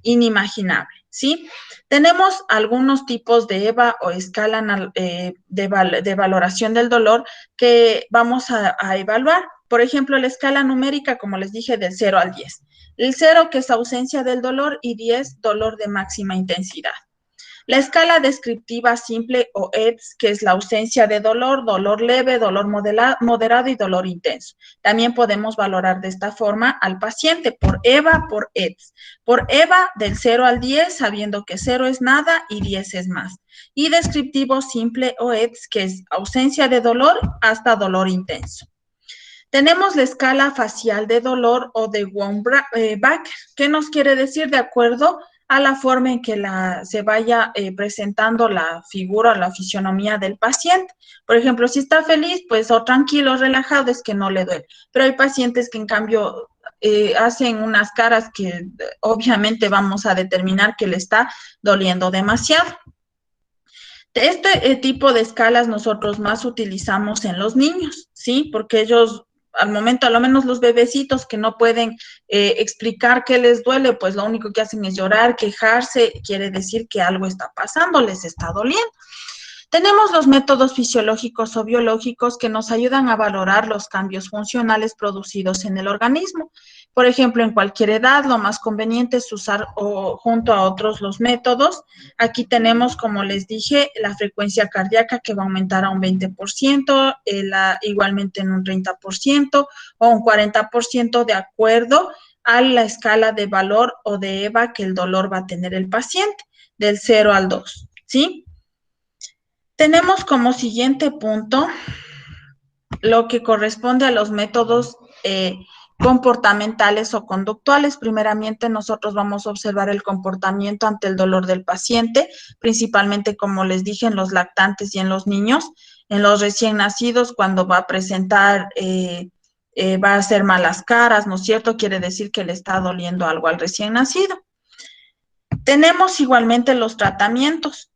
A: inimaginable, ¿sí? Tenemos algunos tipos de EVA o escala de valoración del dolor que vamos a evaluar. Por ejemplo, la escala numérica, como les dije, del 0 al 10. El 0, que es ausencia del dolor, y 10, dolor de máxima intensidad. La escala descriptiva simple o EDS, que es la ausencia de dolor, dolor leve, dolor moderado y dolor intenso. También podemos valorar de esta forma al paciente por EVA, por EDS. Por EVA del 0 al 10, sabiendo que 0 es nada y 10 es más. Y descriptivo simple o EDS, que es ausencia de dolor hasta dolor intenso. Tenemos la escala facial de dolor o de Wong-Baker. ¿Qué nos quiere decir? De acuerdo a la forma en que se vaya presentando la figura o la fisionomía del paciente. Por ejemplo, si está feliz, pues o tranquilo, relajado, es que no le duele. Pero hay pacientes que en cambio hacen unas caras que obviamente vamos a determinar que le está doliendo demasiado. Este tipo de escalas nosotros más utilizamos en los niños, ¿sí? Porque ellos al momento, a lo menos los bebecitos que no pueden explicar qué les duele, pues lo único que hacen es llorar, quejarse, quiere decir que algo está pasando, les está doliendo. Tenemos los métodos fisiológicos o biológicos que nos ayudan a valorar los cambios funcionales producidos en el organismo. Por ejemplo, en cualquier edad, lo más conveniente es usar junto a otros los métodos. Aquí tenemos, como les dije, la frecuencia cardíaca que va a aumentar a un 20%, igualmente en un 30% o un 40% de acuerdo a la escala de valor o de EVA que el dolor va a tener el paciente, del 0 al 2, ¿sí? Tenemos como siguiente punto lo que corresponde a los métodos comportamentales o conductuales. Primeramente, nosotros vamos a observar el comportamiento ante el dolor del paciente, principalmente, como les dije, en los lactantes y en los niños. En los recién nacidos, cuando va a presentar, va a hacer malas caras, ¿no es cierto? Quiere decir que le está doliendo algo al recién nacido. Tenemos igualmente los tratamientos.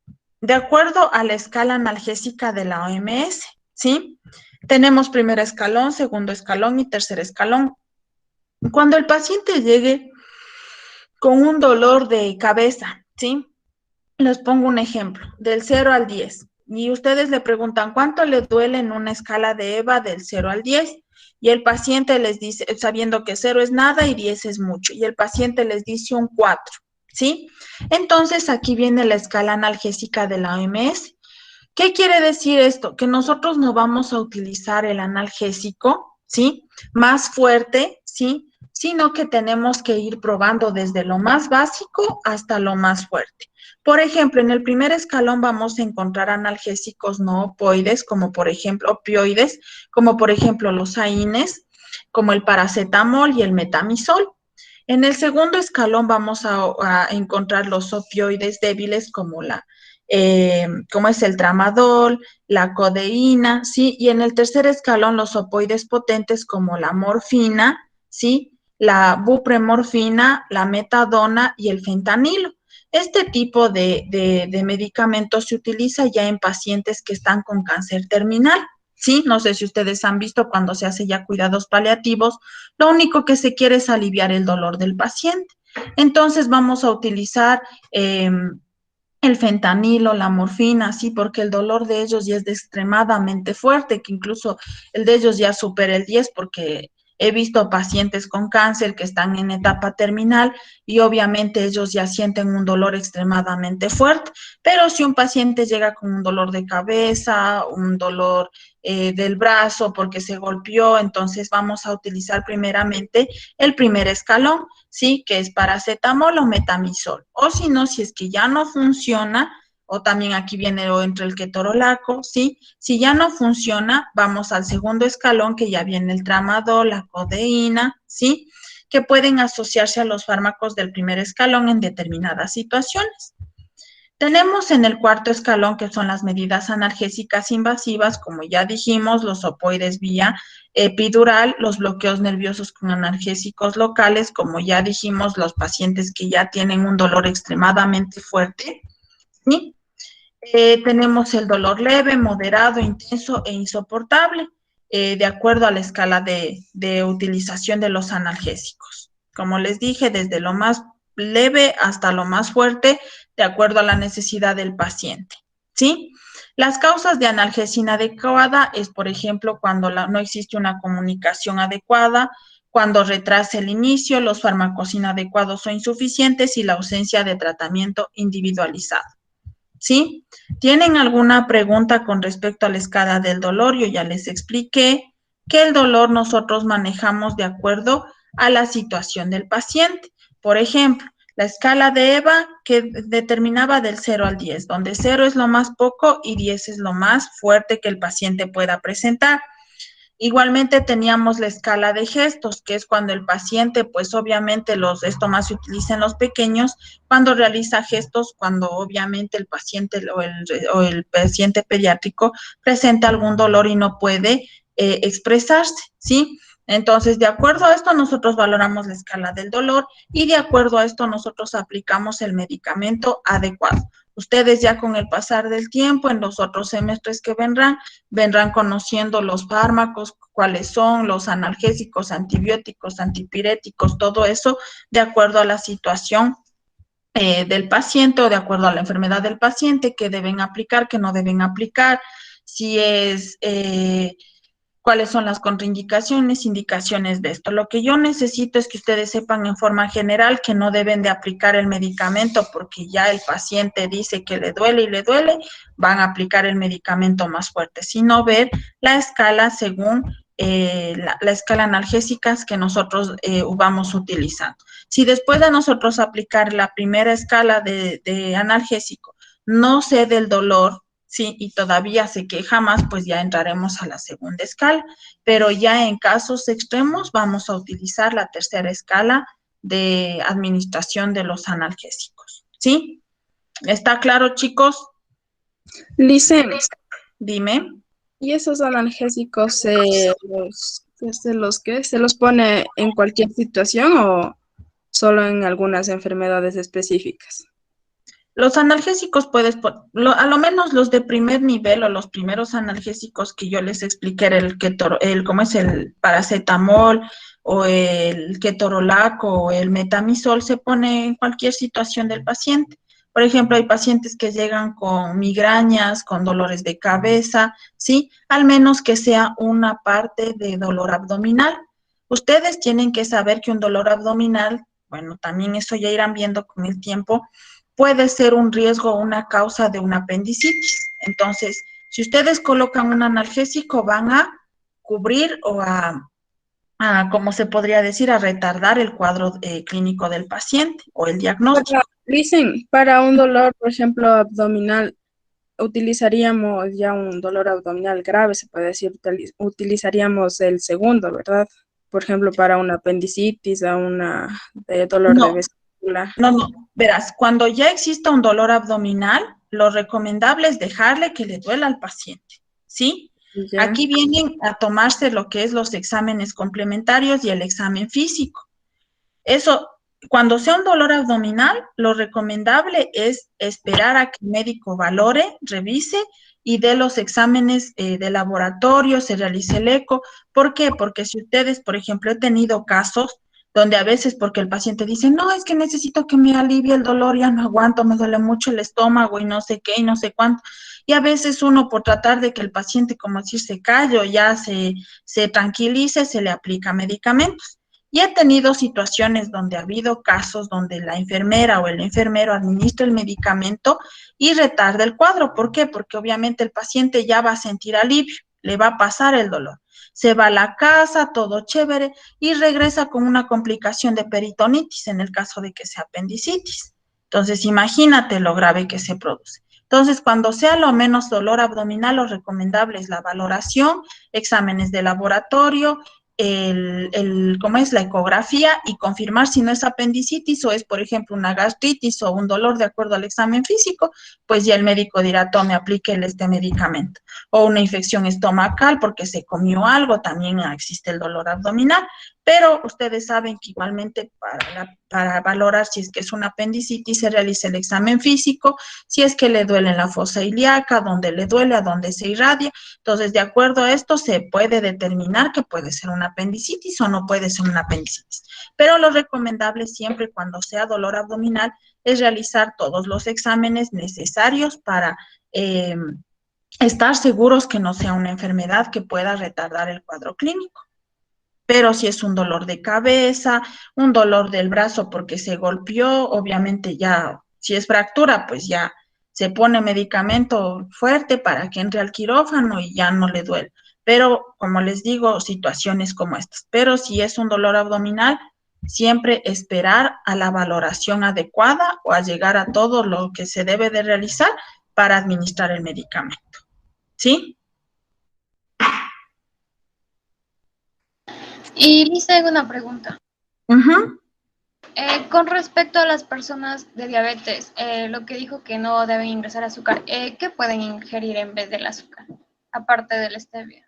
A: De acuerdo a la escala analgésica de la OMS, ¿sí? Tenemos primer escalón, segundo escalón y tercer escalón. Cuando el paciente llegue con un dolor de cabeza, ¿sí? Les pongo un ejemplo, del 0 al 10. Y ustedes le preguntan, ¿cuánto le duele en una escala de EVA del 0 al 10? Y el paciente les dice, sabiendo que 0 es nada y 10 es mucho, y el paciente les dice un 4, ¿sí? Entonces, aquí viene la escala analgésica de la OMS. ¿Qué quiere decir esto? Que nosotros no vamos a utilizar el analgésico, ¿sí? Más fuerte, ¿sí? Sino que tenemos que ir probando desde lo más básico hasta lo más fuerte. Por ejemplo, en el primer escalón vamos a encontrar analgésicos no opoides, como por ejemplo opioides, como por ejemplo los AINES, como el paracetamol y el metamizol. En el segundo escalón vamos a encontrar los opioides débiles como es el tramadol, la codeína, ¿sí? Y en el tercer escalón los opoides potentes como la morfina, ¿sí? La bupremorfina, la metadona y el fentanilo. Este tipo de medicamentos se utiliza ya en pacientes que están con cáncer terminal. Sí, no sé si ustedes han visto cuando se hace ya cuidados paliativos, lo único que se quiere es aliviar el dolor del paciente. Entonces vamos a utilizar el fentanilo, la morfina, sí, porque el dolor de ellos ya es extremadamente fuerte, que incluso el de ellos ya supera el 10, porque he visto pacientes con cáncer que están en etapa terminal y obviamente ellos ya sienten un dolor extremadamente fuerte, pero si un paciente llega con un dolor de cabeza, un dolor del brazo porque se golpeó, entonces vamos a utilizar primeramente el primer escalón, ¿sí? Que es paracetamol o metamizol. O si no, si es que ya no funciona, o también aquí viene o entre el ketorolaco, ¿sí? Si ya no funciona, vamos al segundo escalón, que ya viene el tramadol, la codeína, ¿sí? Que pueden asociarse a los fármacos del primer escalón en determinadas situaciones. Tenemos en el cuarto escalón, que son las medidas analgésicas invasivas, como ya dijimos, los opoides vía epidural, los bloqueos nerviosos con analgésicos locales, como ya dijimos, los pacientes que ya tienen un dolor extremadamente fuerte, ¿sí? Tenemos el dolor leve, moderado, intenso e insoportable, de acuerdo a la escala de utilización de los analgésicos. Como les dije, desde lo más leve hasta lo más fuerte, de acuerdo a la necesidad del paciente, ¿sí? Las causas de analgesia inadecuada es, por ejemplo, cuando no existe una comunicación adecuada, cuando retrasa el inicio, los fármacos inadecuados o insuficientes y la ausencia de tratamiento individualizado. ¿Sí? ¿Tienen alguna pregunta con respecto a la escala del dolor? Yo ya les expliqué que el dolor nosotros manejamos de acuerdo a la situación del paciente. Por ejemplo, la escala de EVA que determinaba del 0 al 10, donde 0 es lo más poco y 10 es lo más fuerte que el paciente pueda presentar. Igualmente teníamos la escala de gestos, que es cuando el paciente, pues obviamente esto más se utiliza en los pequeños, cuando realiza gestos, cuando obviamente el paciente o el paciente pediátrico presenta algún dolor y no puede expresarse, ¿sí? Entonces, de acuerdo a esto, nosotros valoramos la escala del dolor y de acuerdo a esto, nosotros aplicamos el medicamento adecuado. Ustedes ya con el pasar del tiempo, en los otros semestres que vendrán conociendo los fármacos, cuáles son los analgésicos, antibióticos, antipiréticos, todo eso de acuerdo a la situación del paciente o de acuerdo a la enfermedad del paciente, que deben aplicar, que no deben aplicar, si es cuáles son las contraindicaciones, indicaciones de esto. Lo que yo necesito es que ustedes sepan en forma general que no deben de aplicar el medicamento porque ya el paciente dice que le duele y le duele, van a aplicar el medicamento más fuerte, sino ver la escala según la escala analgésicas que nosotros vamos utilizando. Si después de nosotros aplicar la primera escala de analgésico no cede el dolor, sí, y todavía se queja más, pues ya entraremos a la segunda escala, pero ya en casos extremos vamos a utilizar la tercera escala de administración de los analgésicos, ¿sí? ¿Está claro, chicos?
C: Licen,
A: Dime.
C: ¿y esos analgésicos se los pone en cualquier situación o solo en algunas enfermedades específicas?
A: Los analgésicos a lo menos los de primer nivel o los primeros analgésicos que yo les expliqué, ¿cómo es el paracetamol o el ketorolac o el metamisol? Se pone en cualquier situación del paciente. Por ejemplo, hay pacientes que llegan con migrañas, con dolores de cabeza, ¿sí? Al menos que sea una parte de dolor abdominal. Ustedes tienen que saber que un dolor abdominal, bueno, también eso ya irán viendo con el tiempo, puede ser un riesgo o una causa de una apendicitis. Entonces, si ustedes colocan un analgésico, van a cubrir o ¿cómo se podría decir?, a retardar el cuadro clínico del paciente o el diagnóstico.
C: Dicen, para un dolor, por ejemplo, abdominal, utilizaríamos ya un dolor abdominal grave, se puede decir, utilizaríamos el segundo, ¿verdad? Por ejemplo, para una apendicitis, a una dolor de
A: No,
C: vesícula.
A: no, verás, cuando ya exista un dolor abdominal, lo recomendable es dejarle que le duela al paciente, ¿sí?
C: Ya.
A: Aquí vienen a tomarse lo que es los exámenes complementarios y el examen físico. Eso, cuando sea un dolor abdominal, lo recomendable es esperar a que el médico valore, revise y dé los exámenes de laboratorio, se realice el eco. ¿Por qué? Porque si ustedes, por ejemplo, he tenido casos donde a veces porque el paciente dice, no, es que necesito que me alivie el dolor, ya no aguanto, me duele mucho el estómago y no sé qué y no sé cuánto. Y a veces uno por tratar de que el paciente, como decir, se calle o ya se tranquilice, se le aplica medicamentos. Y he tenido situaciones donde ha habido casos donde la enfermera o el enfermero administra el medicamento y retarda el cuadro. ¿Por qué? Porque obviamente el paciente ya va a sentir alivio, le va a pasar el dolor. Se va a la casa, todo chévere, y regresa con una complicación de peritonitis en el caso de que sea apendicitis. Entonces, imagínate lo grave que se produce. Entonces, cuando sea lo menos dolor abdominal, lo recomendable es la valoración, exámenes de laboratorio, cómo es la ecografía y confirmar si no es apendicitis o es, por ejemplo, una gastritis o un dolor de acuerdo al examen físico, pues ya el médico dirá, tome, aplíquele este medicamento. O una infección estomacal porque se comió algo, también existe el dolor abdominal, pero ustedes saben que igualmente para valorar si es que es una apendicitis se realiza el examen físico, si es que le duele en la fosa ilíaca, dónde le duele, a dónde se irradia. Entonces, de acuerdo a esto, se puede determinar que puede ser una apendicitis o no puede ser una apendicitis. Pero lo recomendable siempre cuando sea dolor abdominal es realizar todos los exámenes necesarios para estar seguros que no sea una enfermedad que pueda retardar el cuadro clínico. Pero si es un dolor de cabeza, un dolor del brazo porque se golpeó, obviamente ya, si es fractura, pues ya se pone medicamento fuerte para que entre al quirófano y ya no le duele. Pero, como les digo, situaciones como estas. Pero si es un dolor abdominal, siempre esperar a la valoración adecuada o a llegar a todo lo que se debe de realizar para administrar el medicamento. ¿Sí?
D: Y Lisa, tengo una pregunta.
A: Uh-huh.
D: Con respecto a las personas de diabetes, lo que dijo que no deben ingresar azúcar, ¿qué pueden ingerir en vez del azúcar, aparte del stevia?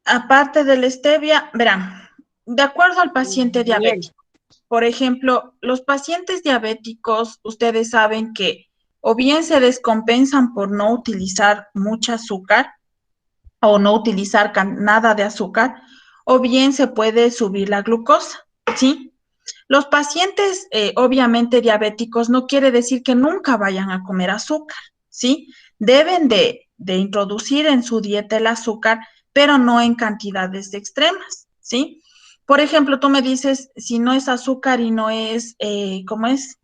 A: Aparte de la stevia, verán, de acuerdo al paciente diabético, por ejemplo, los pacientes diabéticos, ustedes saben que o bien se descompensan por no utilizar mucha azúcar o no utilizar nada de azúcar, o bien se puede subir la glucosa, ¿sí? Los pacientes, obviamente diabéticos, no quiere decir que nunca vayan a comer azúcar, ¿sí? Deben de introducir en su dieta el azúcar, pero no en cantidades extremas, ¿sí? Por ejemplo, tú me dices, si no es azúcar y no es, ¿cómo es?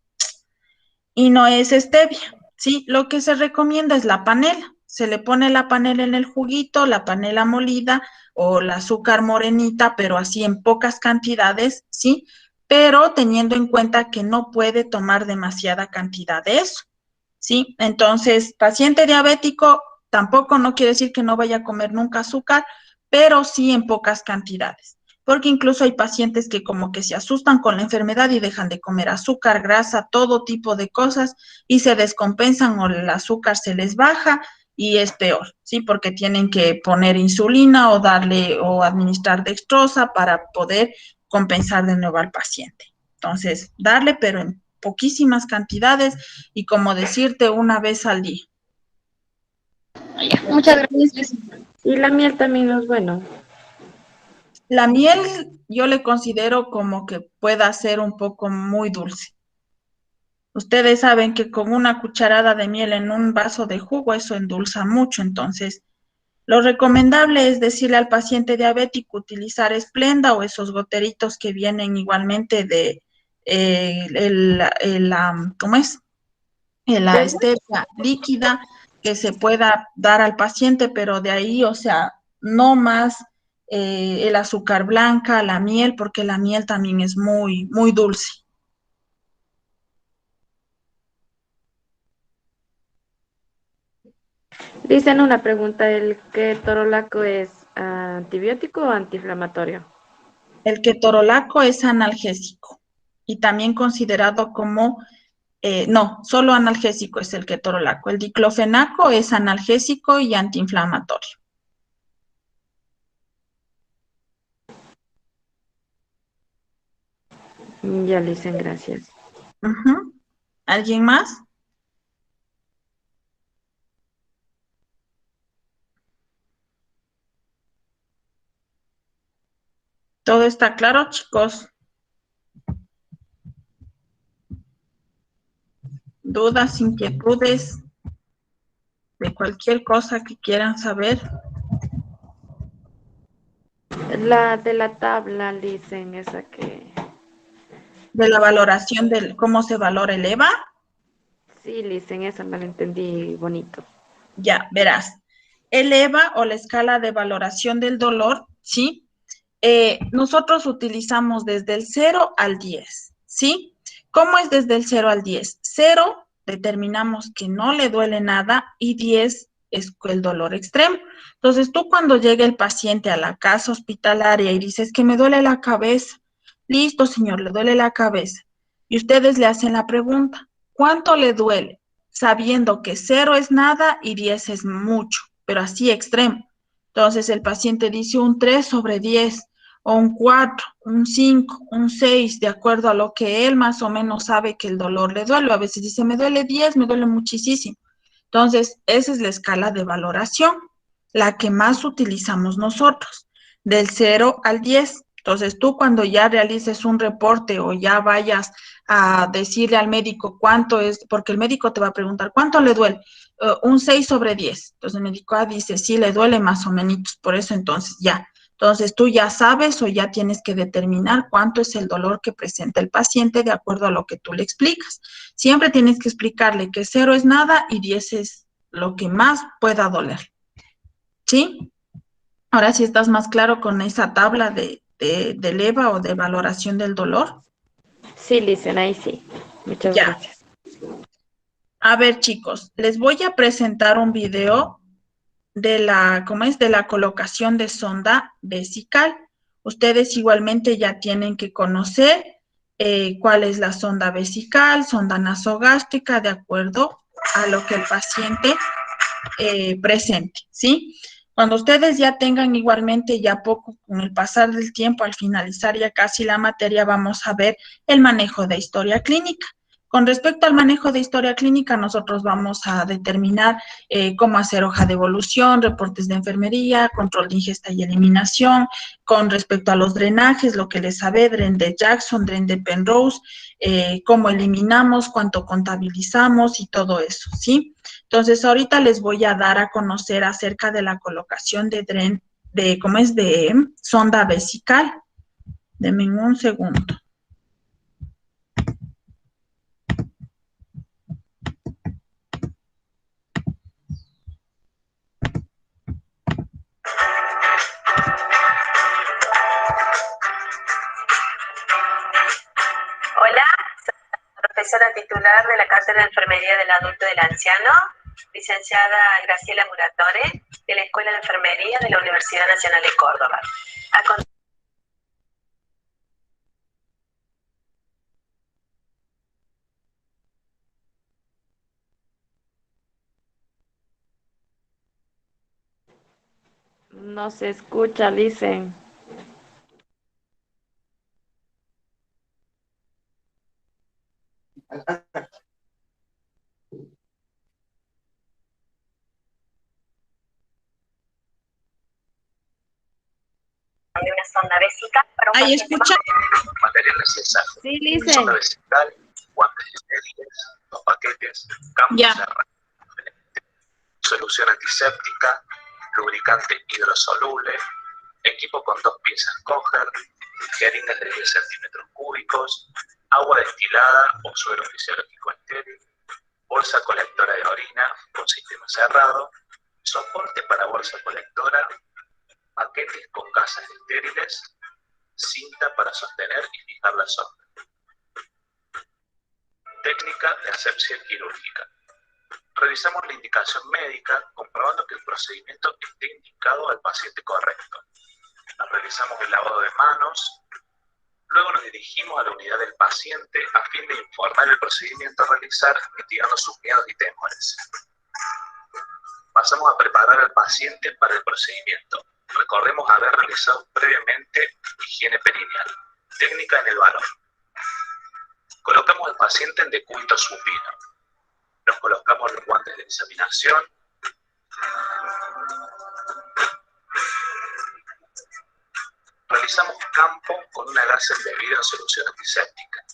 A: Y no es stevia, ¿sí? Lo que se recomienda es la panela. Se le pone la panela en el juguito, la panela molida o el azúcar morenita, pero así en pocas cantidades, ¿sí? Pero teniendo en cuenta que no puede tomar demasiada cantidad de eso, ¿sí? Entonces, paciente diabético tampoco no quiere decir que no vaya a comer nunca azúcar, pero sí en pocas cantidades. Porque incluso hay pacientes que como que se asustan con la enfermedad y dejan de comer azúcar, grasa, todo tipo de cosas y se descompensan o el azúcar se les baja y es peor, ¿sí? Porque tienen que poner insulina o darle o administrar dextrosa para poder compensar de nuevo al paciente. Entonces, darle, pero en poquísimas cantidades y como decirte una vez al día.
D: Ya, muchas gracias.
B: Y la miel también no es bueno.
A: La miel yo le considero como que pueda ser un poco muy dulce. Ustedes saben que con una cucharada de miel en un vaso de jugo eso endulza mucho, entonces lo recomendable es decirle al paciente diabético utilizar Esplenda o esos goteritos que vienen igualmente de ¿cómo es? La
B: ¿Stevia?
A: stevia líquida que se pueda dar al paciente, pero de ahí, o sea, no más el azúcar blanca, la miel, porque la miel también es muy, muy dulce.
B: Dicen una pregunta, ¿el ketorolaco es antibiótico o antiinflamatorio?
A: El ketorolaco es analgésico y también considerado como, no, solo analgésico es el ketorolaco. El diclofenaco es analgésico y antiinflamatorio.
B: Ya le dicen gracias.
A: Ujú. ¿Alguien más? ¿Todo está claro, chicos? ¿Dudas, inquietudes de cualquier cosa que quieran saber?
B: La de la tabla, dicen esa que...
A: De la valoración del cómo se valora el EVA,
B: Sí, dicen esa, me la entendí bonito.
A: ya verás. El EVA o la escala de valoración del dolor, ¿sí? Nosotros utilizamos desde el 0 al 10, ¿sí? ¿Cómo es desde el 0 al 10? 0 determinamos que no le duele nada y 10 es el dolor extremo. Entonces, tú cuando llega el paciente a la casa hospitalaria y dices que me duele la cabeza, listo, señor, le duele la cabeza. Y ustedes le hacen la pregunta, ¿cuánto le duele? Sabiendo que 0 es nada y 10 es mucho, pero así extremo. Entonces, el paciente dice un 3/10 o un 4, un 5, un 6, de acuerdo a lo que él más o menos sabe que el dolor le duele. A veces dice, me duele 10, me duele muchísimo. Entonces, esa es la escala de valoración, la que más utilizamos nosotros, del 0 al 10. Entonces, tú cuando ya realices un reporte o ya vayas a decirle al médico cuánto es, porque el médico te va a preguntar, ¿cuánto le duele? Un 6/10. Entonces, el médico dice, sí, le duele más o menos, por eso entonces ya. Entonces, tú ya sabes o ya tienes que determinar cuánto es el dolor que presenta el paciente de acuerdo a lo que tú le explicas. Siempre tienes que explicarle que 0 es nada y 10 es lo que más pueda doler. ¿Sí? Ahora sí estás más claro con esa tabla de leva o de valoración del dolor.
B: Sí, dicen ahí sí. Muchas
A: Ya.
B: gracias.
A: A ver, chicos, les voy a presentar un video de la, ¿cómo es? De la colocación de sonda vesical. Ustedes igualmente ya tienen que conocer cuál es la sonda vesical, sonda nasogástrica, de acuerdo a lo que el paciente presente, ¿sí? Cuando ustedes ya tengan igualmente ya poco con el pasar del tiempo, al finalizar ya casi la materia, vamos a ver el manejo de historia clínica. Con respecto al manejo de historia clínica, nosotros vamos a determinar cómo hacer hoja de evolución, reportes de enfermería, control de ingesta y eliminación, con respecto a los drenajes, lo que les sabe, dren de Jackson, dren de Penrose, cómo eliminamos, cuánto contabilizamos y todo eso, ¿sí? Entonces, ahorita les voy a dar a conocer acerca de la colocación de dren, de cómo es de sonda vesical. Denme un segundo.
E: Hola, soy la profesora titular de la Cátedra de Enfermería del Adulto y del Anciano, licenciada Graciela Muratore, de la Escuela de Enfermería de la Universidad Nacional de Córdoba.
B: No se escucha, dicen.
E: sonda vesical para un
A: Ahí
E: paciente
A: escucha.
F: Material necesario.
B: Sí, Listen.
F: Sonda vesical, guantes estériles, 2 paquetes, campo
A: Ya.
F: cerrado, solución antiséptica, lubricante hidrosoluble, equipo con 2 piezas Kocher, jeringas de 10 centímetros cúbicos, agua destilada o suero fisiológico estéril, bolsa colectora de orina con sistema cerrado, soporte para bolsa colectora, paquetes con gasas estériles, cinta para sostener y fijar la sonda. Técnica de asepsia quirúrgica. Revisamos la indicación médica comprobando que el procedimiento esté indicado al paciente correcto. Realizamos el lavado de manos, luego nos dirigimos a la unidad del paciente a fin de informar el procedimiento a realizar, mitigando sus miedos y temores. Pasamos a preparar al paciente para el procedimiento. Recordemos haber realizado previamente higiene perineal. Técnica en el varón. Colocamos al paciente en decúbito supino. Nos colocamos los guantes de examinación. Realizamos campo con una gasa embebida en solución antiséptica.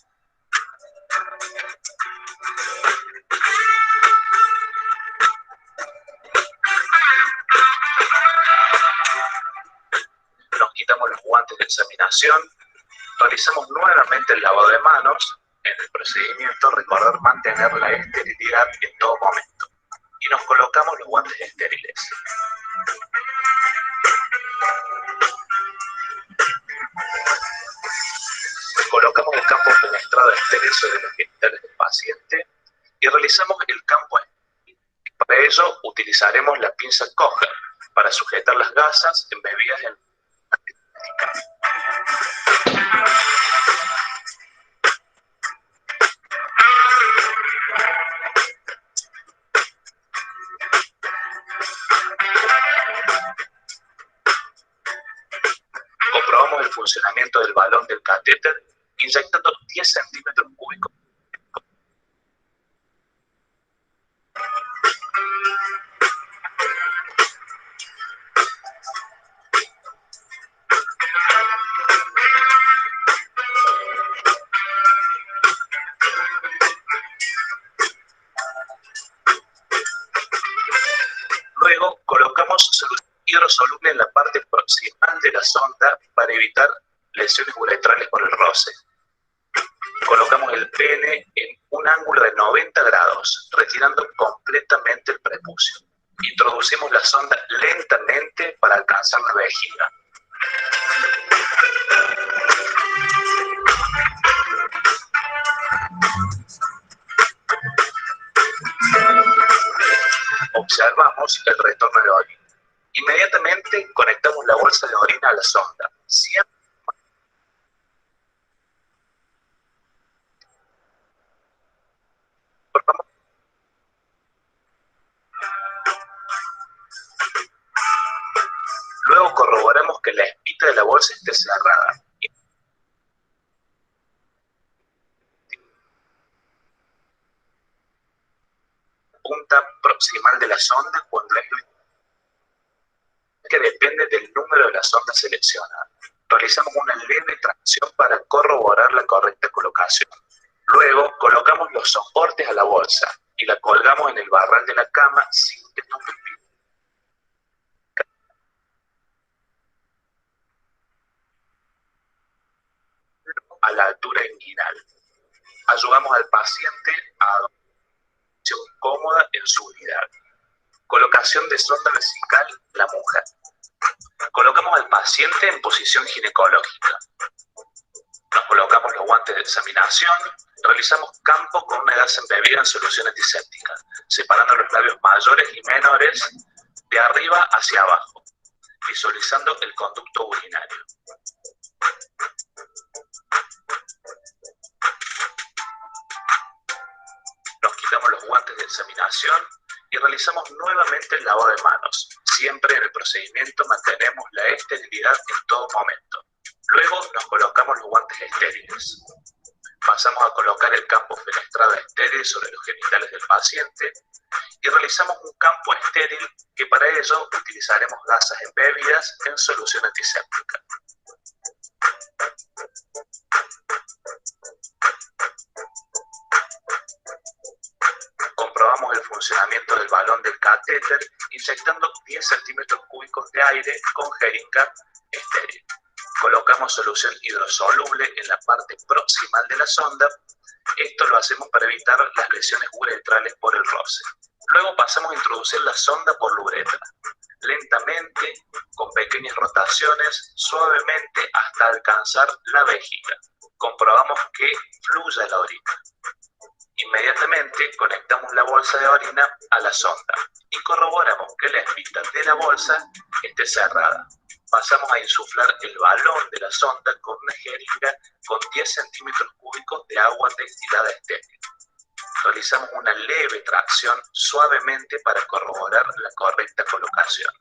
F: Nos quitamos los guantes de examinación. Realizamos nuevamente el lavado de manos. En el procedimiento, recordar mantener la esterilidad en todo momento. Y nos colocamos los guantes estériles. Colocamos el campo fenestrado estéril sobre los genitales del paciente y realizamos el campo estéril. Para ello, utilizaremos la pinza Kocher para sujetar las gasas embebidas en comprobamos el funcionamiento del balón del catéter inyectando 10 centímetros cúbicos. Luego colocamos solución hidrosoluble en la parte proximal de la sonda para evitar lesiones uretrales por el roce. Colocamos el pene en un ángulo de 90 grados, retirando completamente el prepucio. Introducimos la sonda lentamente para alcanzar la vejiga. Observamos el retorno de orina. Inmediatamente conectamos la bolsa de orina a la sonda. Siempre luego corroboramos que la espita de la bolsa esté cerrada. Punta proximal de la sonda cuando es que depende del número de la sonda seleccionada. Realizamos una leve tracción para corroborar la correcta colocación. Luego colocamos los soportes a la bolsa y la colgamos en el barral de la cama sin que toque el piso. A la altura inguinal. Ayudamos al paciente a adoptar una posición cómoda en su unidad. Colocación de sonda vesical, la mujer. Colocamos al paciente en posición ginecológica. Nos colocamos los guantes de examinación, realizamos campo con una gasa embebida en solución antiséptica, separando los labios mayores y menores de arriba hacia abajo, visualizando el conducto urinario. Nos quitamos los guantes de examinación y realizamos nuevamente el lavado de manos. Siempre en el procedimiento mantenemos la esterilidad en todo momento. Luego nos colocamos los guantes estériles. Pasamos a colocar el campo fenestrado estéril sobre los genitales del paciente y realizamos un campo estéril que para ello utilizaremos gasas embebidas en solución antiséptica. catéter, inyectando 10 centímetros cúbicos de aire con jeringa estéril. Colocamos solución hidrosoluble en la parte proximal de la sonda. Esto lo hacemos para evitar las lesiones uretrales por el roce. Luego pasamos a introducir la sonda por la uretra, lentamente, con pequeñas rotaciones, suavemente hasta alcanzar la vejiga. Comprobamos que fluya la orina. Inmediatamente conectamos la bolsa de orina a la sonda y corroboramos que la espita de la bolsa esté cerrada. Pasamos a insuflar el balón de la sonda con una jeringa con 10 centímetros cúbicos de agua destilada estéril. Realizamos una leve tracción suavemente para corroborar la correcta colocación.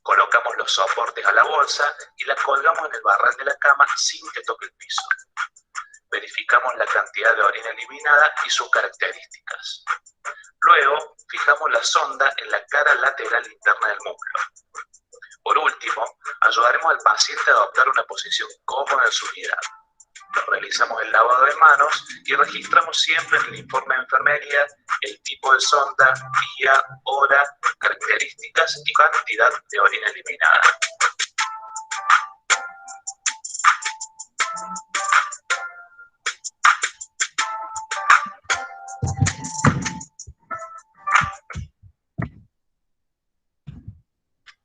F: Colocamos los soportes a la bolsa y la colgamos en el barral de la cama sin que toque el piso. Verificamos la cantidad de orina eliminada y sus características. Luego, fijamos la sonda en la cara lateral interna del músculo. Por último, ayudaremos al paciente a adoptar una posición cómoda en su unidad. Nos realizamos el lavado de manos y registramos siempre en el informe de enfermería el tipo de sonda, día, hora, características y cantidad de orina eliminada.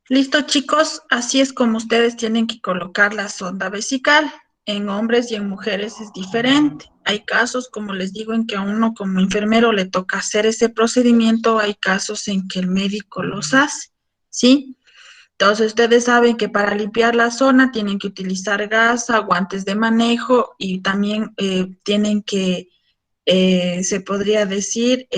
A: Listo, chicos, así es como ustedes tienen que colocar la sonda vesical. En hombres y en mujeres es diferente. Hay casos, como les digo, en que a uno como enfermero le toca hacer ese procedimiento. Hay casos en que el médico los hace, ¿sí? Entonces, ustedes saben que para limpiar la zona tienen que utilizar gasa, guantes de manejo y también tienen que, se podría decir,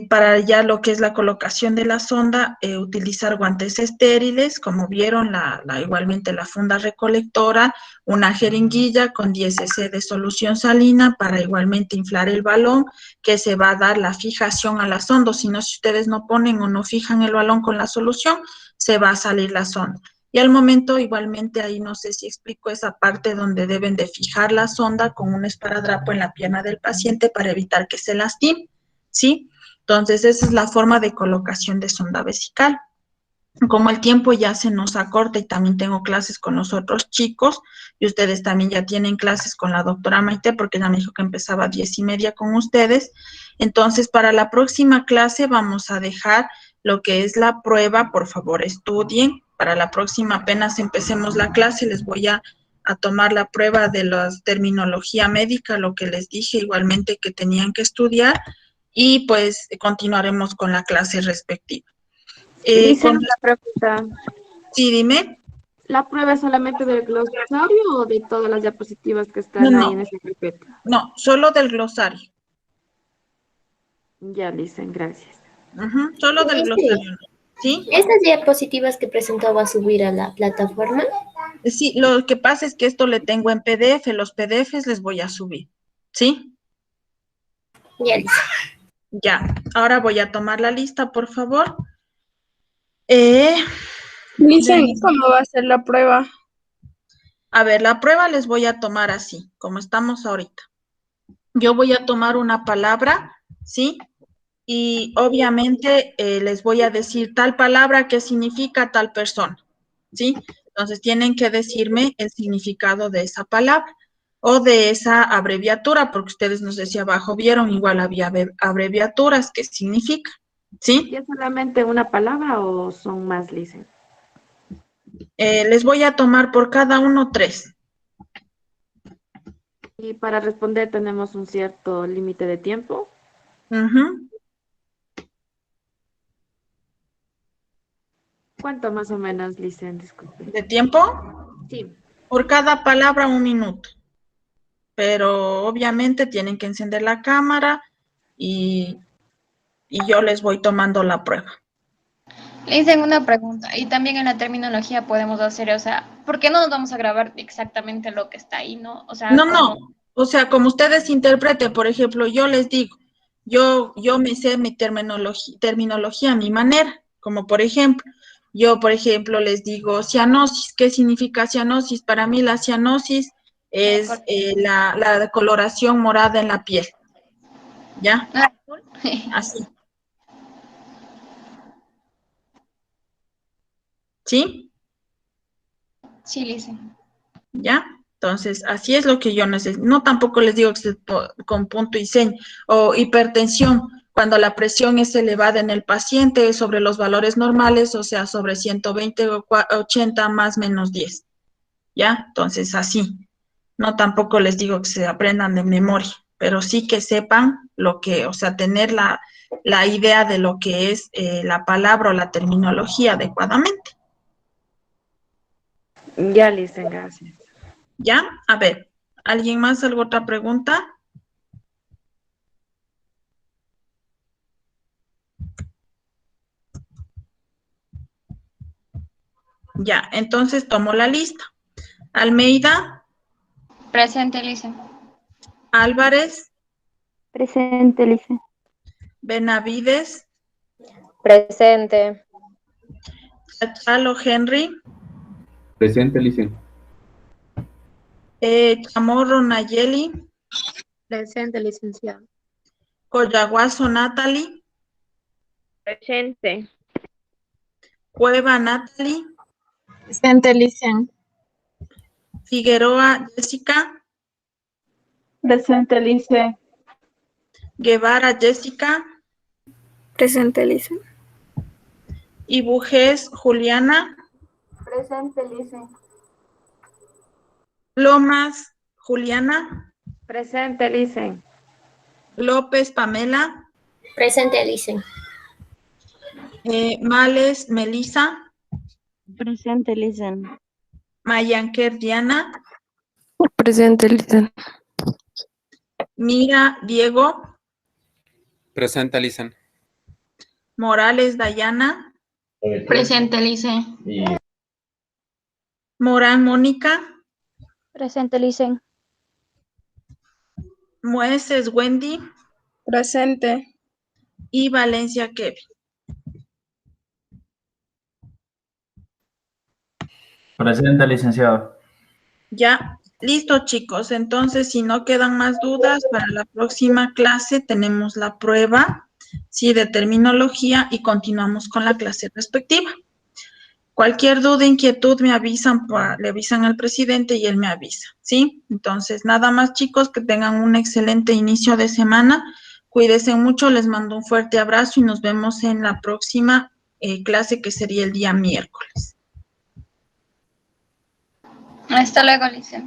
A: para ya lo que es la colocación de la sonda, utilizar guantes estériles, como vieron, igualmente la funda recolectora, una jeringuilla con 10 cc de solución salina para igualmente inflar el balón, que se va a dar la fijación a la sonda. Si no, si ustedes no ponen o no fijan el balón con la solución, se va a salir la sonda. Y al momento, igualmente, ahí no sé si explico esa parte donde deben de fijar la sonda con un esparadrapo en la pierna del paciente para evitar que se lastime, ¿sí? Entonces, esa es la forma de colocación de sonda vesical. Como el tiempo ya se nos acorta y también tengo clases con los otros chicos, y ustedes también ya tienen clases con la doctora Maite, porque ella me dijo que empezaba a 10:30 con ustedes. Entonces, para la próxima clase vamos a dejar lo que es la prueba. Por favor, estudien. Para la próxima, apenas empecemos la clase, les voy a tomar la prueba de la terminología médica, lo que les dije igualmente que tenían que estudiar, y pues continuaremos con la clase respectiva.
B: Hice una pregunta.
A: Sí, dime.
B: ¿La prueba es solamente del glosario o de todas las diapositivas que están ahí en ese carpeta?
A: No, solo del glosario.
B: Ya, dicen, gracias.
A: Solo del glosario. ¿Sí?
G: ¿Estas diapositivas que presentó va a subir a la plataforma?
A: Sí, lo que pasa es que esto le tengo en PDF, los PDFs les voy a subir. ¿Sí?
G: Ya, Lisa.
A: Ya, ahora voy a tomar la lista, por favor.
C: Lisa, ¿cómo va a ser la prueba?
A: A ver, la prueba les voy a tomar así, como estamos ahorita. Yo voy a tomar una palabra, ¿sí? Y obviamente les voy a decir tal palabra que significa tal persona, ¿sí? Entonces tienen que decirme el significado de esa palabra o de esa abreviatura, porque ustedes, no sé si abajo vieron, igual había abreviaturas, ¿qué significa? ¿Sí?
B: ¿Y es solamente una palabra o son más, dicen?
A: Les voy a tomar por cada uno 3.
B: Y para responder tenemos un cierto límite de tiempo. ¿Cuánto más o menos, Licen? Disculpe.
A: ¿De tiempo?
B: Sí.
A: Por cada palabra 1 minuto. Pero obviamente tienen que encender la cámara y yo les voy tomando la prueba.
D: Le hice una pregunta, y también en la terminología podemos hacer, o sea, ¿por qué no nos vamos a grabar exactamente lo que está ahí, no? O sea,
A: No, o sea, como ustedes interpreten, por ejemplo, yo les digo, yo me sé mi terminología a mi manera, como por ejemplo, yo, por ejemplo, les digo cianosis. ¿Qué significa cianosis? Para mí la cianosis es la coloración morada en la piel, ¿ya? Así. ¿Sí?
D: Sí, Lice.
A: ¿Ya? Entonces, así es lo que yo necesito. No tampoco les digo que con punto y seña. O hipertensión, cuando la presión es elevada en el paciente sobre los valores normales, o sea, sobre 120 o 80 más menos 10. ¿Ya? Entonces, así. No tampoco les digo que se aprendan de memoria, pero sí que sepan lo que, o sea, tener la idea de lo que es la palabra o la terminología adecuadamente.
B: Ya, Lice, gracias.
A: ¿Ya? A ver, ¿alguien más? ¿Alguna otra pregunta? Ya, entonces tomo la lista. Almeida,
D: Presente, Lice.
A: Álvarez,
H: Presente, Lice.
A: Benavides,
I: Presente.
A: Chachalo Henry,
J: Presente, Lice.
A: Chamorro Nayeli,
I: Presente, licenciado.
A: Coyaguazo Natalie,
I: Presente.
A: Cueva Natalie,
C: Presente, Licen.
A: Figueroa Jessica,
H: Presente, Lice.
A: Guevara Jessica,
I: Presente, Licen.
A: Ibujés Juliana,
H: Presente, Lice.
A: Lomas Juliana,
B: Presente, Lice.
A: López Pamela,
G: Presente, Licen.
A: Males Melisa,
H: Presente, Lice.
A: Mayanquer Diana,
I: Presente, Licen.
A: Mira Diego,
J: Presente, Lice.
A: Morales Dayana,
D: Presente, Lice.
A: Morán Mónica,
H: Presente, Lice.
A: Mueces Wendy
C: Presente.
A: y Valencia Kevin.
K: Presente, licenciado.
A: Ya, listo chicos, entonces si no quedan más dudas, para la próxima clase tenemos la prueba, sí, de terminología y continuamos con la clase respectiva. Cualquier duda, inquietud, me avisan, le avisan al presidente y él me avisa, ¿sí? Entonces, nada más chicos, que tengan un excelente inicio de semana, cuídense mucho, les mando un fuerte abrazo y nos vemos en la próxima clase que sería el día miércoles.
D: Hasta luego, Lice.